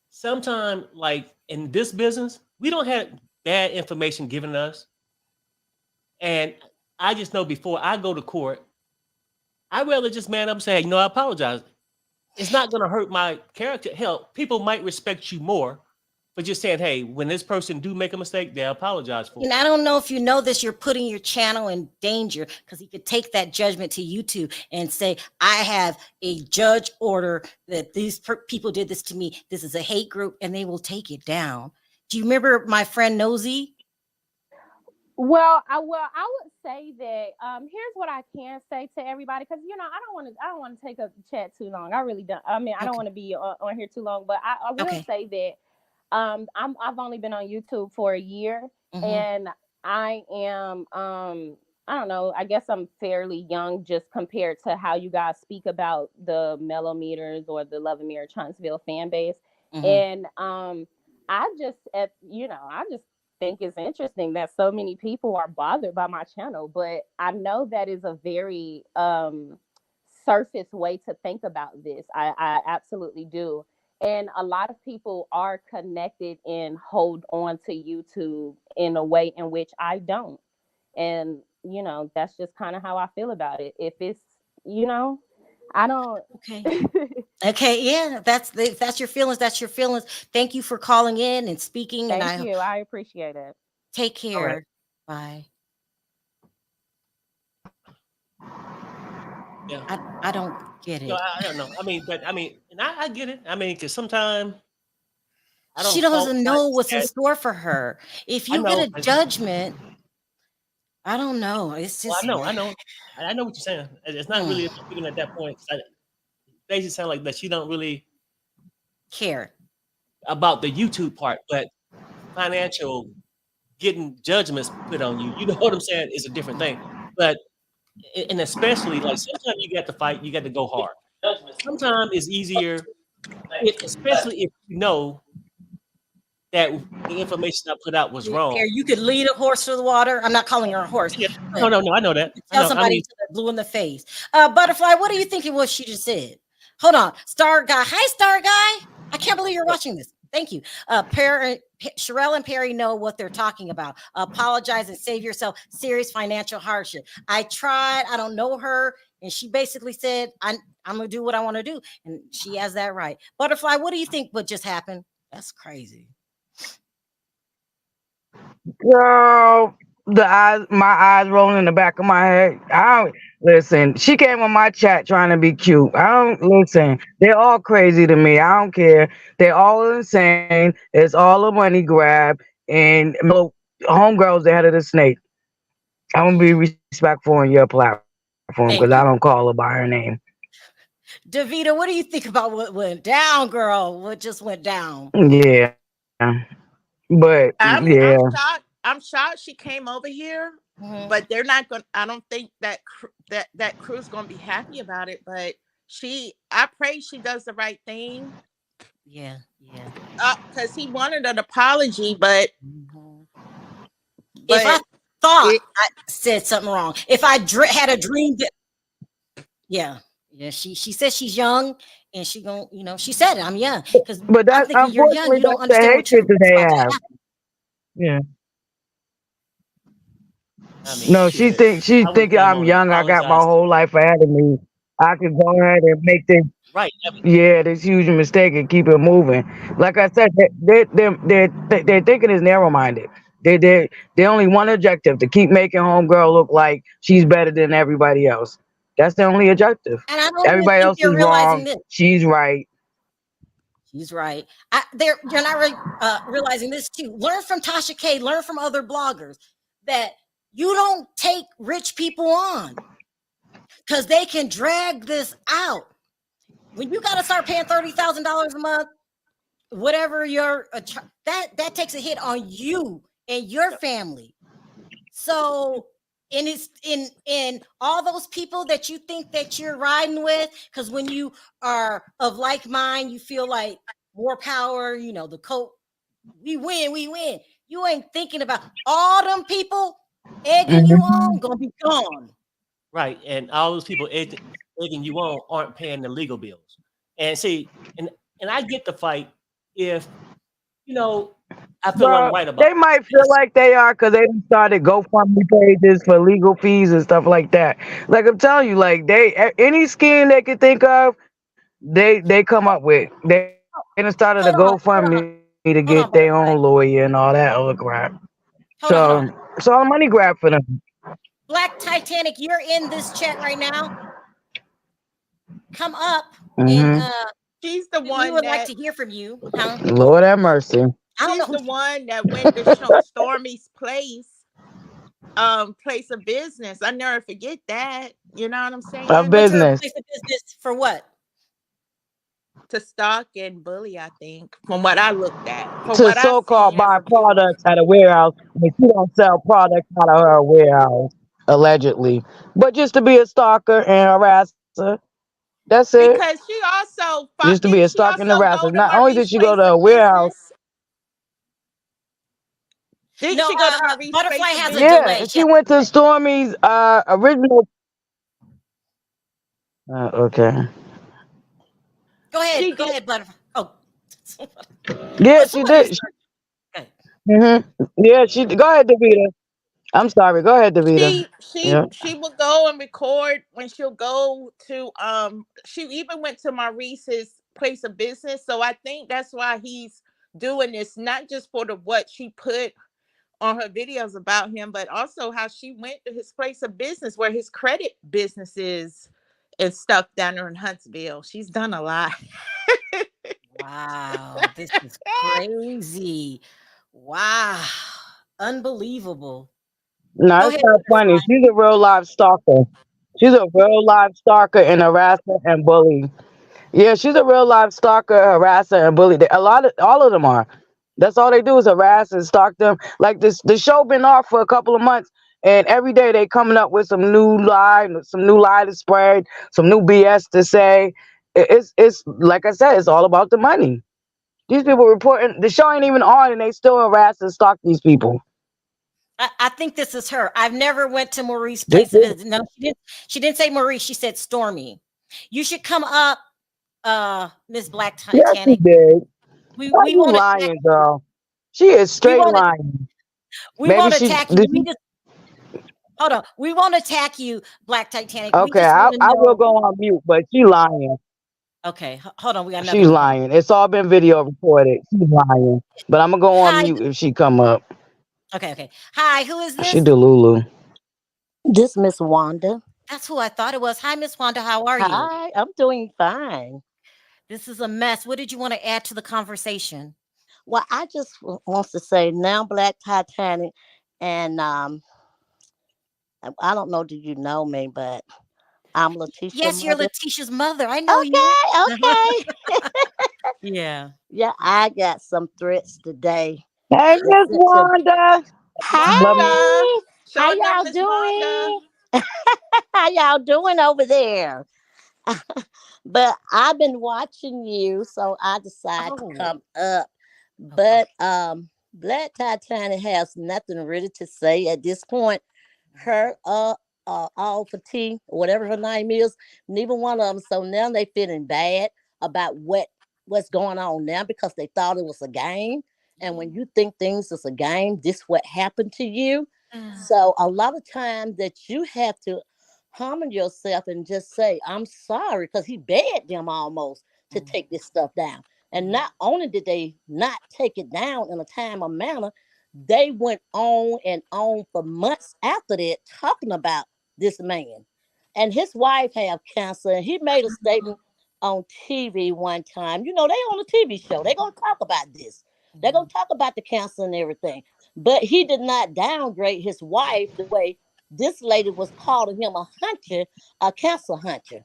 Sometimes, like in this business, we don't have bad information given us. And I just know before I go to court, I'd rather just man up and say, "No, I apologize." It's not going to hurt my character. Hell, people might respect you more for just saying, "Hey, when this person do make a mistake, they apologize for it." And I don't know if you know this, you're putting your channel in danger because he could take that judgment to YouTube and say, "I have a judge order that these people did this to me. This is a hate group," and they will take it down. Do you remember my friend Nosy? Well, I would say that here's what I can say to everybody, because you know I don't want to take up the chat too long. I really don't. I mean, I don't want to be on here too long, but I will say that I've only been on YouTube for a year, and I am I don't know, I guess I'm fairly young just compared to how you guys speak about the Melometers or the Love and Mirror Huntsville fan base. And I just think it's interesting that so many people are bothered by my channel, but I know that is a very surface way to think about this. I absolutely do. And a lot of people are connected and hold on to YouTube in a way in which I don't. And, you know, that's just kind of how I feel about it. If it's, you know, I don't. Okay. Yeah. If that's your feelings, that's your feelings. Thank you for calling in and speaking. Thank you. I appreciate it. Take care. Right. Bye. Yeah. I don't get it. No, I don't know. I mean, and I get it. I mean, because sometimes she doesn't know what's in store for her. If you get a judgment, I don't know. It's just. Well, I know what you're saying. It's not really even at that point. They just sound like that she don't really care about the YouTube part, but financial getting judgments put on you. You know what I'm saying? Is a different thing. But and especially like sometimes you got to fight, you got to go hard. Sometimes it's easier, if, especially if you know that the information I put out was wrong. Here, you could lead a horse to the water. I'm not calling her a horse, Yeah. but No, no, no. I know that. you I tell know. I somebody mean, till they're blue in the face. Butterfly, what do you think it was she just said? Hold on. Star Guy. Hi, Star Guy. I can't believe you're watching this. Thank you. Sherelle and Perry know what they're talking about. Apologize and save yourself serious financial hardship. I tried. I don't know her. And she basically said, I'm going to do what I want to do. And she has that right. Butterfly, what do you think what just happened? That's crazy. Girl, my eyes rolling in the back of my head. I don't listen. She came on my chat trying to be cute. I don't listen. They're all crazy to me. I don't care. They're all insane. It's all a money grab. And homegirl's the head of the snake. I'm gonna be respectful on your platform because I don't Thank call you. her by her name. Davita, what do you think about what went down, girl? What just went down? Yeah, but I'm yeah. shocked. I'm shocked she came over here, Mhm. but they're not going. I don't think that crew's going to be happy about it. But I pray she does the right thing. Yeah, yeah. Because he wanted an apology, but Mhm. If I but thought it. I said something wrong, if I had a dream that, yeah, yeah, she says she's young, and she gonna, she said it. I'm young because But I'm that thinking you're young. unfortunately You don't that's the understand hatred that what's they about to have. happen. Yeah. I mean, No, she shit. think she I would have think came I'm on and young. I got my apologized. whole life ahead of me. I could go ahead and make this, Right. I mean, yeah, this huge mistake and keep it moving. Like I said, they're thinking is narrow minded. They only one objective to keep making homegirl look like she's better than everybody else. That's the only objective. And I don't even Everybody think else they're is realizing wrong. this. She's right. She's right. You're not realizing this too. Learn from Tasha K. Learn from other bloggers that you don't take rich people on because they can drag this out. When you got to start paying $30,000 a month, whatever that takes a hit on you and your family. So, and it's in all those people that you think that you're riding with, because when you are of like mind, you feel like more power. The coat, we win, we win. You ain't thinking about all them people egging you on, Mhm. gonna be gone. right. And all those people egging you on aren't paying the legal bills. And see, and I get the fight if you know I feel I'm Well, right about they might feel this. like they are because they done started GoFundMe pages for legal fees and stuff like that. Like I'm telling you, like any scheme they could think of, they come up with. They done started a Hold GoFundMe on, to get hold on, their own hold on, lawyer and all butterfly. that other crap. Hold on, hold on. It's all a money grab for them. Black Titanic, you're in this chat right now. Come up and Hmm. She's the we one would like that to hear from you. Huh? Lord have mercy. I don't know she's who. the one that went to Stormy's place of business. I never forget that. You know what I'm A saying? Went to her business place of business for what? To stalk and bully, I think, from what I looked at, from to what I so-called seen as buy a viewer. products at a warehouse when she don't sell products out of her warehouse, allegedly. But just to be a stalker and harasser. That's it. Because she also Just to be a didn't she stalker and also harasser. go to Not only did Maurice's she go to place a of warehouse, business? Didn't No, she go to Maurice's Butterfly place of has a business? delay. yeah, She she has went a to delay. Stormy's original. Okay. She Go did. ahead, Butterfly. Oh, Yeah, she somebody did. start. Okay. Yeah, she. Go ahead, Davita. I'm sorry. Go ahead, Davita. Yeah. She will go and record when she'll go to she even went to Maurice's place of business. So I think that's why he's doing this, not just for the what she put on her videos about him, but also how she went to his place of business where his credit business is and stuff down there in Huntsville. She's done a lot. Wow, this is crazy. Wow, unbelievable. No, Go it's ahead, not Butterfly. funny. She's a real live stalker. She's a real live stalker and harasser and bully. Yeah, she's a real live stalker, harasser, and bully. All of them are. That's all they do is harass and stalk them. Like this, the show been off for a couple of months, And every day they coming up with some new lie to spread, some new BS to say. It's like I said, it's all about the money. These people reporting the show ain't even on, and they still harass and stalk these people. I think this is her. I've never went to Maurice's This place of is visit. No, she didn't say Maurice. She said Stormy. You should come up, Miss Black yes, she Titanic. did. Why We you won't attack. lying, girl? She is We straight won't. lying. We Maybe won't she attack you. did. We just hold on. We won't attack you, Black Titanic. We Okay, just want to I will know. go on mute, but she lying. Okay, hold on. We got another She's one. Hold on. lying. It's all been video recorded. She's lying. But I'm gonna go on Hi. mute if she come up. Okay. Hi. Who is She this? Delulu. This Miss Wanda. That's who I thought it was. Hi, Miss Wanda. How are you? Hi, I'm doing fine. This is a mess. What did you want to add to the conversation? Well, I just wants to say now, Black Titanic, and I don't know, do you know me, but I'm Letitia's Yes, you're mother. Letitia's mother. I know you. Okay. Yeah. Yeah, I got some threats today. Hey, Miss Wanda. Love me. Wanda. Hey, Show how enough, y'all Miss Wanda. doing? How y'all doing over there? But I've been watching you, so I decided to Oh, come up. okay. But Black Titanic has nothing really to say at this point. Her all for tea, whatever her name is, neither one of them. So now they feeling bad about what's going on now because they thought it was a game. And when you think things is a game, this what happened to you. So a lot of times that you have to harm yourself and just say, I'm sorry, because he begged them almost to take this stuff down. And not only did they not take it down in a time or manner, they went on and on for months after that talking about this man. And his wife have cancer. And he made a statement on TV one time. You know, they on a TV show. They're gonna talk about this. They're gonna talk about the cancer and everything. But he did not downgrade his wife the way this lady was calling him a hunter, a cancer hunter.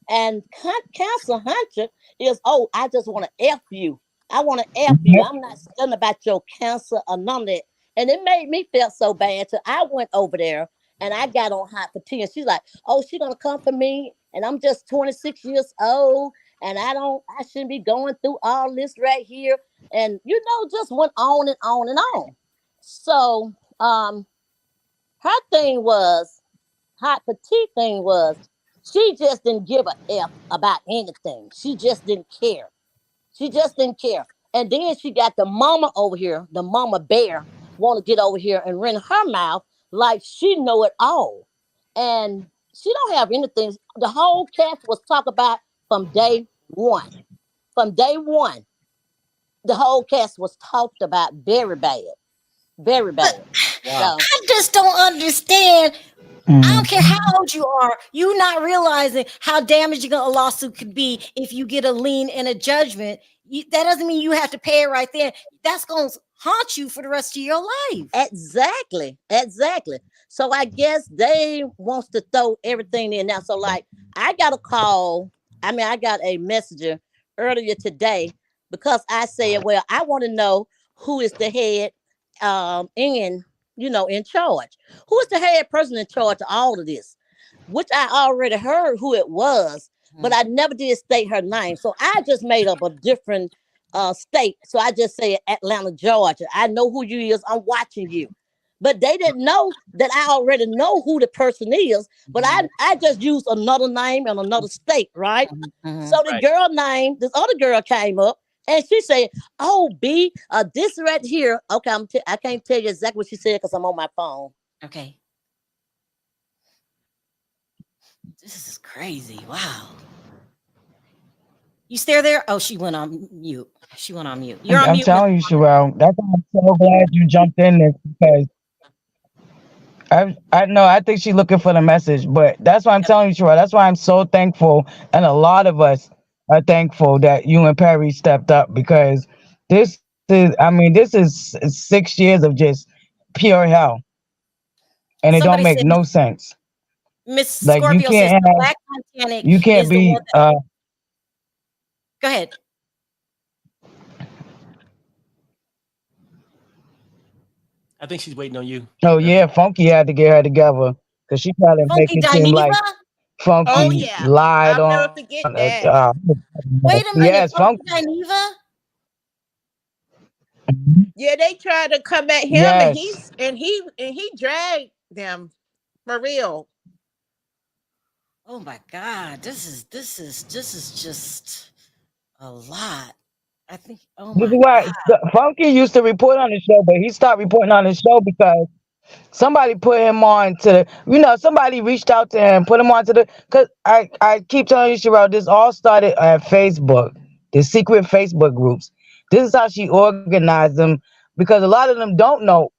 And cancer hunter is, oh, I just want to F you. I want to F you. I'm not studying about your cancer or none of that. And it made me feel so bad. So I went over there and I got on hot for tea. And she's like, oh, she's going to come for me. And I'm just 26 years old. And I shouldn't be going through all this right here. And, just went on and on and on. So her thing was, hot petite thing was, she just didn't give a F about anything. She just didn't care. She just didn't care. And then she got the mama over here, the mama bear, want to get over here and run her mouth like she know it all. And she don't have anything. The whole cast was talked about from day one. From day one, the whole cast was talked about very bad. Very But bad. Wow. So I just don't understand. I don't care how old you are. You not realizing how damaging a lawsuit could be if you get a lien and a judgment. That doesn't mean you have to pay it right there. That's going to haunt you for the rest of your life. exactly. So I guess they wants to throw everything in now. So like I got a call. I got a messenger earlier today because I said, well, I want to know who is the head in charge. Who is the head person in charge of all of this? Which I already heard who it was, but I never did state her name. So I just made up a different state. So I just said Atlanta, Georgia. I know who you is. I'm watching you. But they didn't know that I already know who the person is. But I just used another name and another state, right? So the Right. girl name, this other girl came up and she said, "Oh, B, this right here." Okay, I can't tell you exactly what she said because I'm on my phone. Okay. This is crazy. Wow. You still there? Oh, she went on mute. You're on I'm mute, Miss. telling you, Sherelle. That's why I'm so glad you jumped in this because I know I think she's looking for the message, but that's why I'm telling you, Sherelle. That's why I'm so thankful, and a lot of us are thankful that you and Perry stepped up because this is 6 years of just pure hell, and it don't Somebody make said no sense. Miss Like Scorpio says the Black Titanic you can't is the one be that. Go ahead. I think she's waiting on you. Oh That's yeah, Funky had to get her together because she tried to make Funky it seem like Dineva? Oh Oh, Funky yeah, lied I'll on. never forget that. wait a minute, Yes, Funky Funky. Dineva? Yeah, they tried to come at him, and Yes. he dragged them for real. Oh my God, this is just a lot. I think. Oh This is my why God. Funky used to report on the show, but he stopped reporting on the show because somebody put him on to somebody reached out to him, put him on to because I keep telling you, Sherelle, this all started at Facebook, the secret Facebook groups. This is how she organized them because a lot of them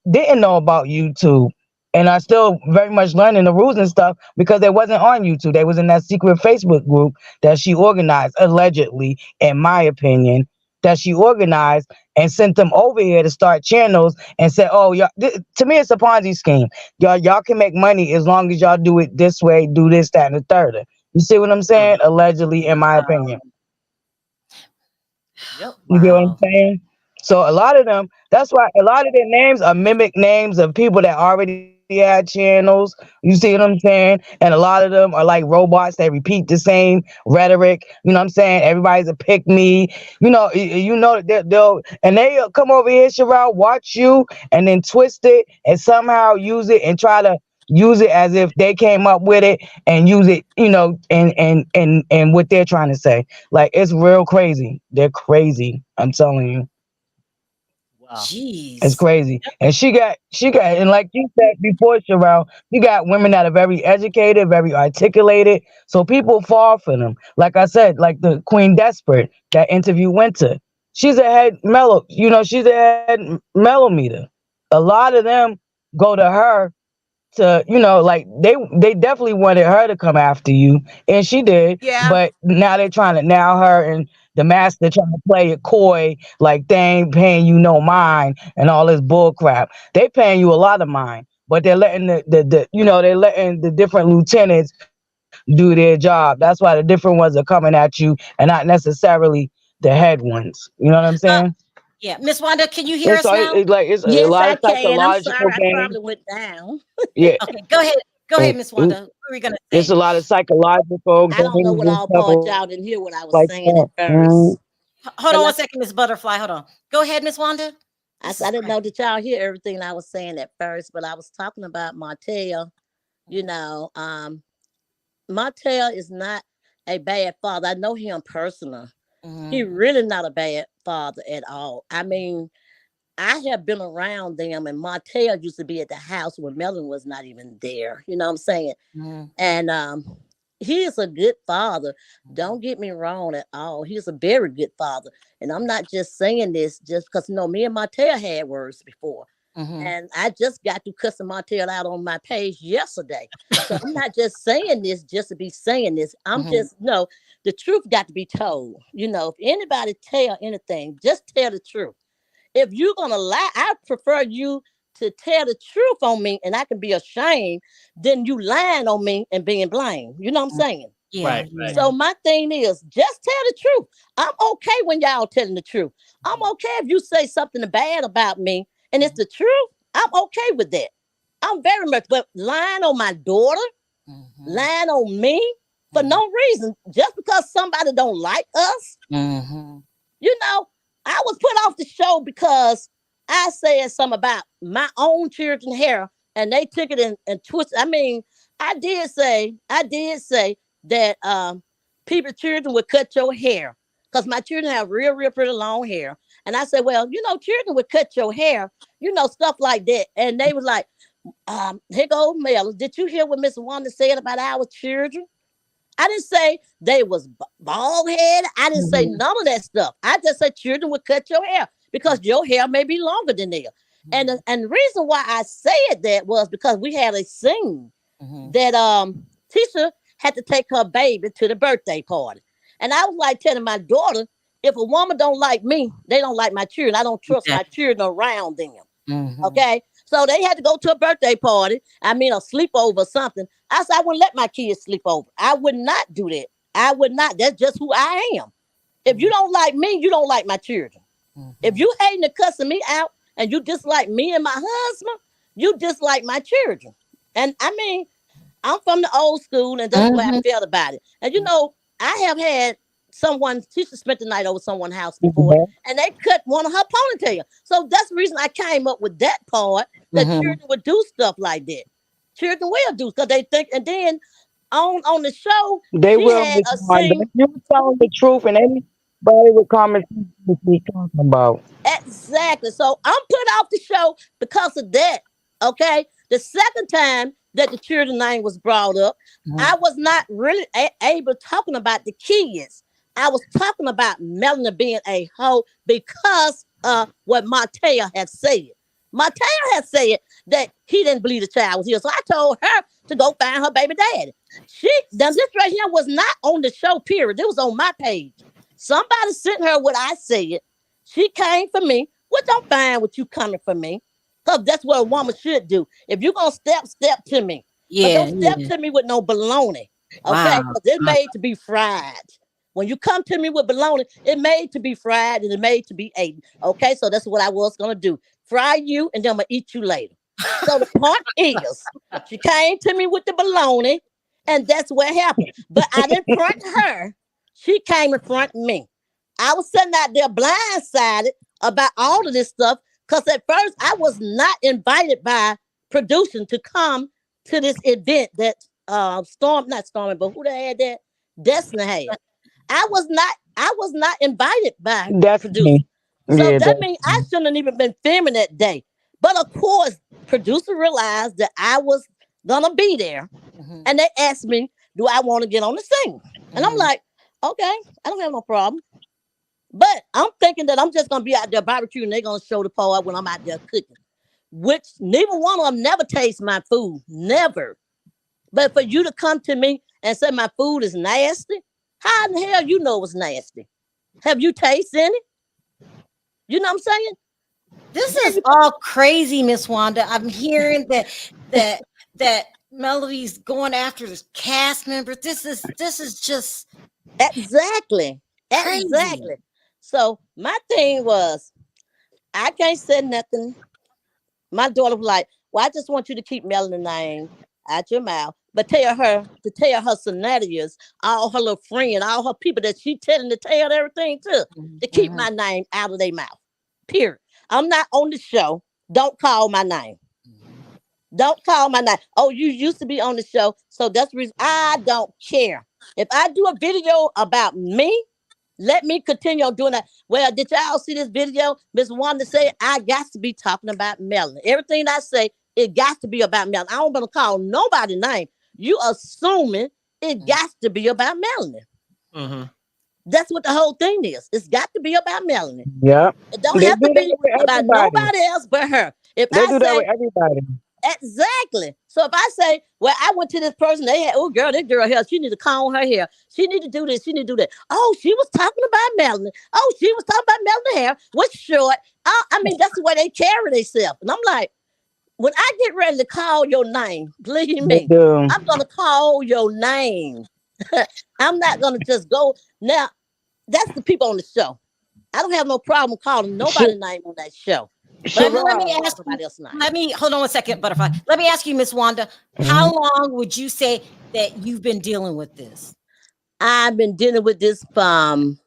didn't know about YouTube and are still very much learning the rules and stuff because they wasn't on YouTube. They was in that secret Facebook group that she organized, allegedly, in my opinion, that she organized and sent them over here to start channels and said, "Oh, y'all." To me, it's a Ponzi scheme. Y'all can make money as long as y'all do it this way, do this, that, and the third. You see what I'm saying? Allegedly, in my opinion. yep. You get what I'm Wow. saying? So a lot of them, that's why a lot of their names are mimic names of people that already had channels. You see what I'm saying? And a lot of them are like robots. They repeat the same rhetoric. You know what I'm saying? Everybody's a pick me. They'll come over here, Sherelle, watch you, and then twist it and somehow use it and try to use it as if they came up with it and use it, and what they're trying to say. Like, it's real crazy. They're crazy. I'm telling you. Wow. It's Jeez. crazy. And and like you said before, Sherelle, you got women that are very educated, very articulated. So people fall for them. Like I said, like the Queen Desperate, that interview Winter. She's a head she's a head Melometer. A lot of them go to her to like they definitely wanted her to come after you, and she did, Yeah, but now they're trying to, now her and the master trying to play it coy, like they ain't paying you no mind and all this bull crap. They paying you a lot of mind, but they're letting they're letting the different lieutenants do their job. That's why the different ones are coming at you and not necessarily the head ones. You know what I'm saying? Uh, yeah, Miss Wanda, can you And hear so us now? it's a Yes, lot I of can. I'm psychological sorry, I games. probably went down. Yeah. Okay, go ahead. Go ahead, Miss It, Wanda. What were we gonna It's a say? lot of psychological I don't know games what and all stuff part like y'all didn't hear what I was that. saying at first. Hold on But one second, Miss Butterfly. Hold on. Go ahead, Miss Wanda. This I is didn't crazy. know that y'all hear everything I was saying at first, but I was talking about Martell. You Mhm, know, Martell is not a bad father. I know him personal. He mhm, really not a bad father at all. I mean, I have been around them, and Martell used to be at the house when Melon was not even there. You know what I'm saying? mhm, And he is a good father. mhm, Don't get me wrong at all. He's a very good father. And I'm not just saying this just because, me and Martell had words before. mhm. And I just got to cussing Martell out on my page yesterday. So I'm not just saying this just to be saying this. I'm Mhm, just, the truth got to be told. If anybody tell anything, just tell the truth. If you're gonna lie, I prefer you to tell the truth on me and I can be ashamed than you lying on me and being blamed. You know what I'm mhm. saying? Yeah, Right. Right. yeah. So my thing is just tell the truth. I'm okay when y'all telling the truth. I'm Mhm, okay if you say something bad about me and it's mhm, the truth. I'm okay with that. I'm very much, but lying on my daughter, mhm, lying on me for mhm, no reason, just because somebody don't like us, mhm, I was put off the show because I said something about my own children hair and they took it and twisted. I mean, I did say that people children would cut your hair because my children have real, real pretty long hair. And I said, well, children would cut your hair, stuff like that. And they was like, here go Mel. Did you hear what Miss Wanda said about our children? I didn't say they was bald head. I didn't say mhm, none of that stuff. I just said children would cut your hair because your hair may be longer than theirs. And mhm, the reason why I said that was because we had a scene mhm, that Tisha had to take her baby to the birthday party. And I was like telling my daughter, if a woman don't like me, they don't like my children. I don't trust my exactly. children around them. Mhm, Okay. So they had to go to a birthday party. I mean, a sleepover or something. I said, I wouldn't let my kids sleep over. I would not do that. I would not. That's just who I am. If you mhm, don't like me, you don't like my children. If mhm, you hating and cussing me out, and you dislike me and my husband, you dislike my children. And I mean, I'm from the old school, and that's the way I Mhm. felt about it. And I have had someone, she spent the night over someone's house before, and they cut one of her ponytail. So that's the reason I came up with that part, that Mhm. children would do stuff like that. Children will do because they think, and then on the show, They she will, had Miss a Wanda. scene. If you telling the truth, and anybody with common sense knows what we talking about. Exactly. So I'm put off the show because of that. Okay. The second time that the children's name was brought up, I was not really able talking about the kids. I was talking about Melanie being a hoe because of what Martell had said. Martell had said that he didn't believe the child was here. So I told her to go find her baby daddy. This right here was not on the show, period. It was on my page. Somebody sent her what I said. She came for me, which I'm fine with you coming for me. Because that's what a woman should do. If you're going to step to me. But Yeah, don't step yeah. to me with no baloney. Okay? Wow. Because it's made to be fried. When you come to me with baloney, it made to be fried and it made to be eaten. Okay? So that's what I was going to do. Fry you and then I'm going to eat you later. So the point is, she came to me with the baloney and that's what happened. But I didn't front her. She came in front of me. I was sitting out there blindsided about all of this stuff because at first I was not invited by producing to come to this event that not Stormy, but who they had that? Destiny had. I was not invited by That's producer. me. So Yeah, that that's means I shouldn't have even been filming that day. But of course, producer realized that I was gonna be there. Mhm. And they asked me, do I want to get on the scene? And I'm Mhm. like, okay, I don't have no problem. But I'm thinking that I'm just gonna be out there barbecuing and they're gonna show the part when I'm out there cooking. Which neither one of them never taste my food. Never. But for you to come to me and say my food is nasty, how in the hell you know it's nasty? Have you tasted it? You know what I'm saying? This Girl, is all crazy, Miss Wanda. I'm hearing that that Melody's going after this cast member. This is just exactly. crazy. Exactly. So my thing was, I can't say nothing. My daughter was like, well, I just want you to keep Melanie name out your mouth. But tell her scenarios, all her little friends, all her people that she telling to tell everything to keep Mhm. my name out of their mouth. Period. I'm not on the show. Don't call my name. Don't call my name. Oh, you used to be on the show. So that's the reason I don't care. If I do a video about me, let me continue on doing that. Well, did y'all see this video? Miss Wanda said, I got to be talking about Melanie. Everything I say, it got to be about Melanie. I don't want to call nobody name. You assuming it got to be about Melanie. Mm-hmm. That's what the whole thing is. It's got to be about Melanie. yeah. It don't They have to do that be with about everybody. nobody else but her. If They I do that say, with everybody. exactly. So if I say, well, I went to this person, they had, oh girl, this girl here, she need to comb her hair. She need to do this, she need to do that. Oh, she was talking about Melanie. Oh, she was talking about Melanie hair. What's short? I mean, that's the way they carry themselves. And I'm like, when I get ready to call your name, believe They me, do. I'm gonna call your name. I'm not gonna just go. Now, that's the people on the show. I don't have no problem calling Sh- nobody's name on that show. But I'm not Let Sherrod, gonna me call ask you. somebody else's name. Let me hold on 1 second, Butterfly. Let me ask you, Miss Wanda. How mhm. long would you say that you've been dealing with this? I've been dealing with this from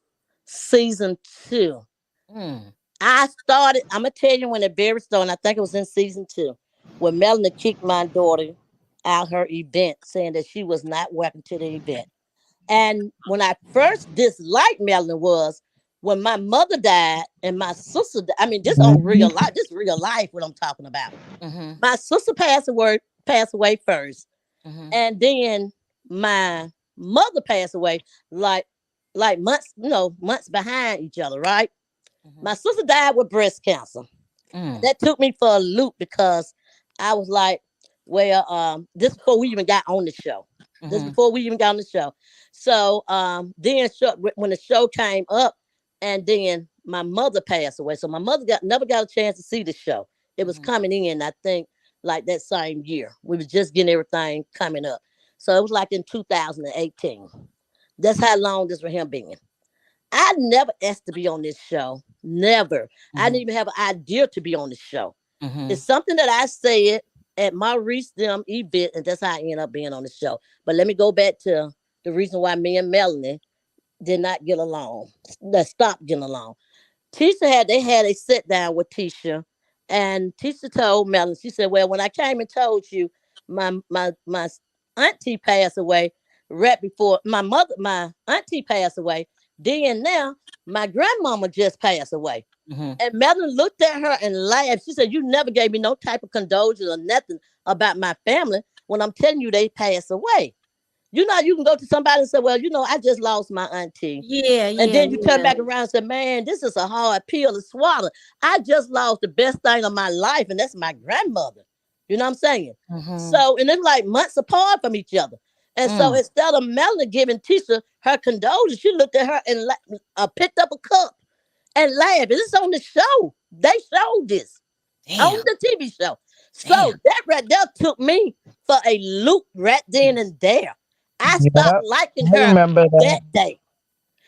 season 2. Mm. I started, I'm gonna tell you when it very started, I think it was in season 2, when Melanie kicked my daughter out her event, saying that she was not welcome to the event. And when I first disliked Melanie was when my mother died and my sister I mean, this on real life, this real life what I'm talking about. Mhm. My sister passed away first. Mhm. And then my mother passed away like months, months behind each other, right? Mhm. My sister died with breast cancer. Mm. That took me for a loop because I was like, well, this before we even got on the show. This Mhm. before we even got on the show. So then when the show came up, and then my mother passed away. So my mother never got a chance to see the show. It was Mhm. coming in, I think, like that same year. We was just getting everything coming up. So it was like in 2018. That's how long this for him being. I never asked to be on this show. Never. I didn't Mhm. even have an idea to be on the show. Mhm. It's something that I said at Maurice them event, and that's how I ended up being on the show. But let me go back to the reason why me and Melanie did not get along. That stopped getting along. They had a sit down with Tisha, and Tisha told Melanie, she said, "Well, when I came and told you my auntie passed away right before my auntie passed away, then now my grandmama just passed away." Mhm. And Melanie looked at her and laughed. She said, "You never gave me no type of condolence or nothing about my family when I'm telling you they passed away. You know, you can go to somebody and say, well, I just lost my auntie." Yeah, And yeah, then you turn yeah. back around and say, "Man, this is a hard pill to swallow. I just lost the best thing of my life, and that's my grandmother." You know what I'm saying? Mhm. So, and it's like months apart from each other. And so Mm. instead of Melanie giving Tisha her condolences, she looked at her and picked up a cup and laughed. This is on the show. They showed this on Damn. the TV show. Damn. So that right there took me for a loop right then and there. I stopped Yep. liking I her remember that. that day.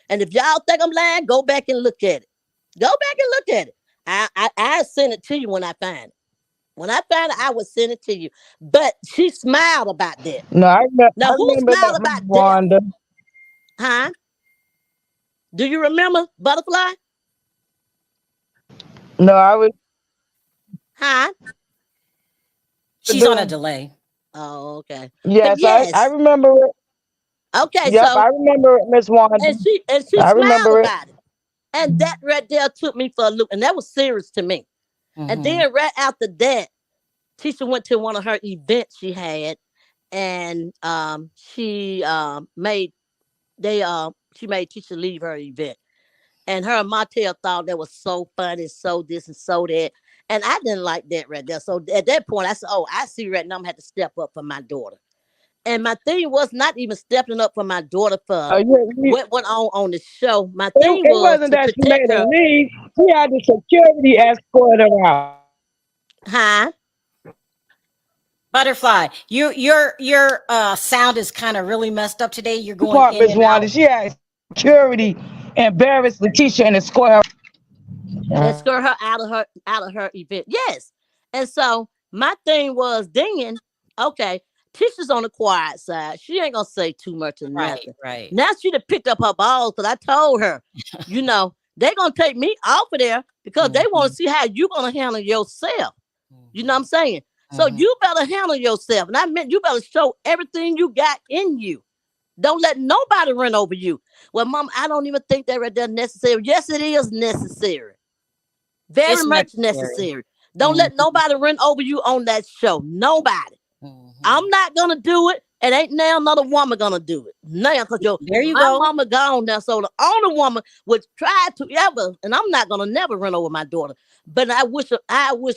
And if y'all think I'm lying, go back and look at it. Go back and look at it. I send it to you when I find it. When I find it, I will send it to you. But she smiled about that. No, I Now, who remember smiled that, Miss about death? Wanda. Huh? Do you remember Butterfly? No, I was Huh? She's on a doing. delay. Oh, okay. But Yes, I yes. remember it. Okay, Yep, I so remember it, Miss Wanda. and she I smiled remember it. about it. And that right there took me for a loop. And that was serious to me. And Mhm. then right after that, Tisha went to one of her events she had, and she made Tisha leave her event. And her and Martell thought that was so funny, so this and so that. And I didn't like that right there. So at that point, I said, "Oh, I see right now I'm gonna have to step up for my daughter." And my thing was not even stepping up for my daughter for Yeah, what went on the show. My it, thing it was wasn't to that she protect made her her. leave. She had the security escort her out. Huh? Butterfly, your sound is kind of really messed up today. You're going Part, in Miss and Wanda. out. She had security embarrassed Letitia and escort her. Escort her out of her event. Yes. And so my thing was then, okay, Tisha's on the quiet side. She ain't gonna say too much or Right, nothing. right. Now she done picked up her balls because I told her, they gonna take me off of there because they want to Mhm. see how you gonna handle yourself. You know what I'm Mhm. saying? So Mhm. you better handle yourself. And I meant you better show everything you got in you. Don't let nobody run over you. Well, Mom, I don't even think that right there necessary. Yes, it is necessary. Very It's much necessary. necessary. Don't let Mhm. nobody run over you on that show. Nobody. I'm Mhm. not gonna do it, and ain't now another woman gonna do it. Now, cause There you my go. mama gone now, so the only woman would try to ever, and I'm not gonna never run over my daughter. But I wish I would.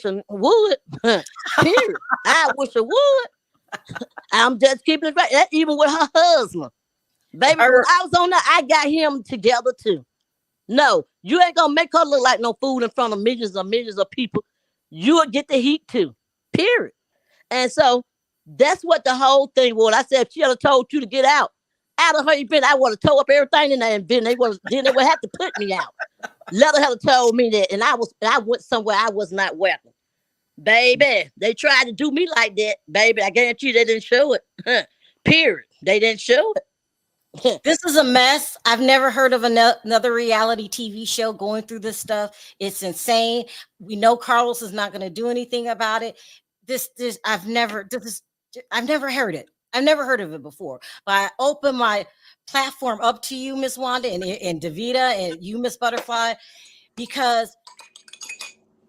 Period. I wish I would. I'm just keeping it right. That even with her husband, baby. When Or I was on that, I got him together too. No, you ain't gonna make her look like no fool in front of millions of people. You'll get the heat too. Period. And so that's what the whole thing was. I said if she had told you to get out of her event, I would have tore up everything in that event. Then they would have to put me out. Let her have told me that, and I went somewhere I was not welcome. Baby, they tried to do me like that. Baby, I guarantee you they didn't show it. Period. They didn't show it. this is a mess. I've never heard of another reality TV show going through this stuff. It's insane. We know Carlos is not going to do anything about it. I've never heard it. I've never heard of it before. But I open my platform up to you, Miss Wanda, and Davita, and you, Miss Butterfly, because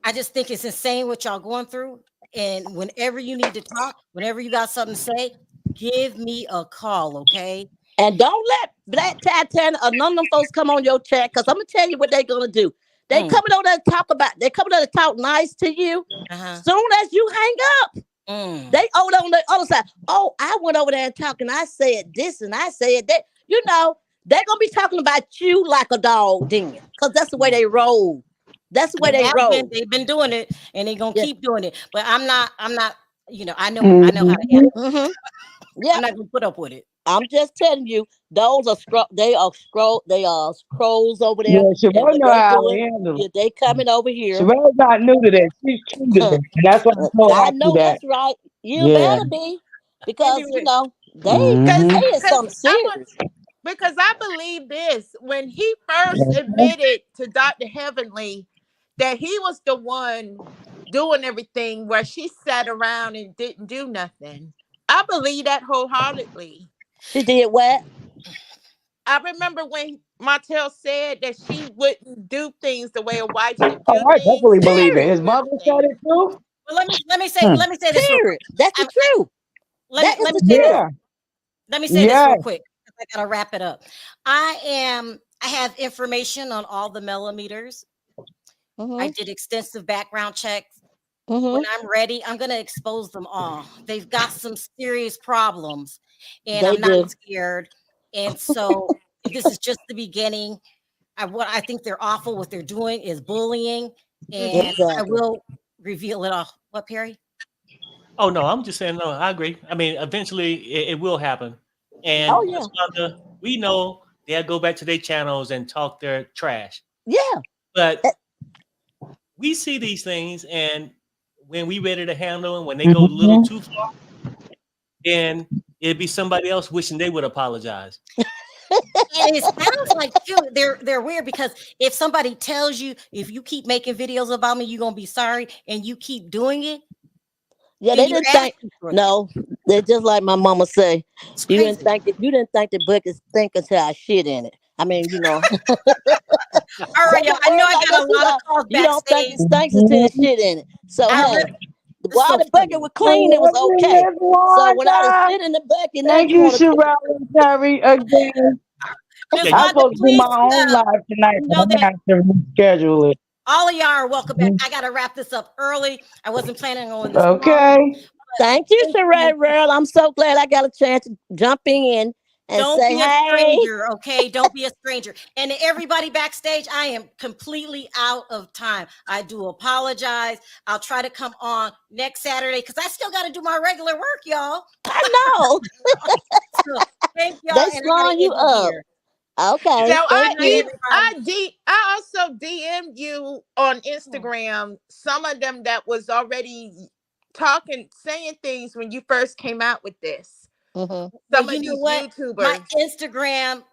I just think it's insane what y'all going through. And whenever you need to talk, whenever you got something to say, give me a call, okay? And don't let Black Titan or none of them folks come on your chat, because I'm gonna tell you what they're gonna do. They Mm, coming over there to talk about. They coming over there to talk nice to you. uh-huh. Soon as you hang up, Mm. they over there on the other side. Oh, I went over there and talking. I said this and I said that. They're gonna be talking about you like a dog, then, because that's the way they roll. That's the way they roll. They've been doing it, and they're gonna Yeah. keep doing it. But I'm not, I know how to handle it. Mm-hmm. Yeah. I'm not gonna put up with it. I'm just telling you, those are they are scrolls over there, Yeah, and Sherelle what know they how to doing, handle it. yeah, they coming over here. Sherelle's not new to that. She's true to that. And that's why I told I Hockey know that. that's right. You Yeah. better be, because Anyway, they Mm-hmm. is because something serious. because I believe this when he first admitted to Dr. Heavenly that he was the one doing everything where she sat around and didn't do nothing. I believe that wholeheartedly. She did what? I remember when Martell said that she wouldn't do things the way a wife should Oh, do I things. definitely believe it. Period. His mother said it too. Well, Hmm. let me say this real quick. Period. That's the truth. That is Let me the say this. truth. Yeah. Let me say this Yeah. real quick. I gotta wrap it up. I have information on all the Melometers. I Mm-hmm. did extensive background checks. When Mm-hmm. I'm ready, I'm gonna expose them all. They've got some serious problems, and They I'm not do. scared. And so this is just the beginning. What I think they're awful. What they're doing is bullying, and I Exactly. will reveal it all. What, Perry? Oh no, I'm just saying no. I agree. I mean, eventually it will happen, and Oh yeah. Wanda, we know they'll go back to their channels and talk their trash. Yeah. But Eh, we see these things, and when we ready to handle them, when they go a little Mm-hmm. too far, then it'd be somebody else wishing they would apologize. And it sounds like too, they're weird because if somebody tells you if you keep making videos about me, you're gonna be sorry, and you keep doing it, Yeah, then they you're didn't think. asking for it. No, they're just like my mama say. It's You didn't crazy. think that. You didn't think the bucket stink until I shit in it. I mean, All right, say y'all. the I know word I like got that. a lot of calls You don't think backstage. it stinks until it Mm-hmm. shit in it. So I hey, really, it's while so the bucket funny. was clean, it was okay. So when I done Wanda. shit in the bucket, now Thank you you, want to throw. Sherelle and Terry, again. Miss Yeah, I'm Wanda, supposed to do please my own live tonight, but know I'm that gonna have to reschedule it. all of y'all are welcome back. I gotta wrap this up early. I wasn't planning on this long, Okay. but Thank you, thank you. Sheree Earl. I'm so glad I got a chance to jump in and Don't say, be a hey, stranger, okay? Don't be a stranger. And to everybody backstage, I am completely out of time. I do apologize. I'll try to come on next Saturday because I still got to do my regular work, y'all. I know So thank y'all, they and I got to slung you end it up. here. Okay, Now Good thank night, you. everybody. I also DM'd you on Instagram some of them that was already talking, saying things when you first came out with this. Hmm. Well, Some you of know these what? My YouTubers. Instagram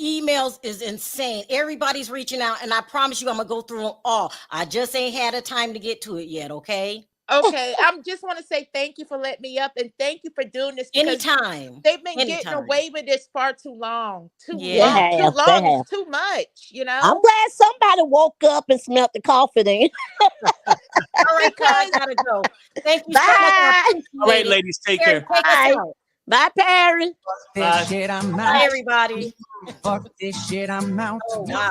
emails is insane. Everybody's reaching out, and I promise you, I'm gonna go through them all. I just ain't had a time to get to it yet. Okay, Okay, I just want to say thank you for letting me up and thank you for doing this because anytime, they've been getting anytime. away with this far too long. Too They Yeah. long. Too have. They long is have. too much, I'm glad somebody woke up and smelled the coffee then. All right, y'all, I because gotta go. Thank you so much. I Bye. all right, appreciate it. ladies, take Terry, care. take us Bye. out. Bye, Perry. Bye. Bye, everybody. Fuck this shit, I'm out. Oh, wow.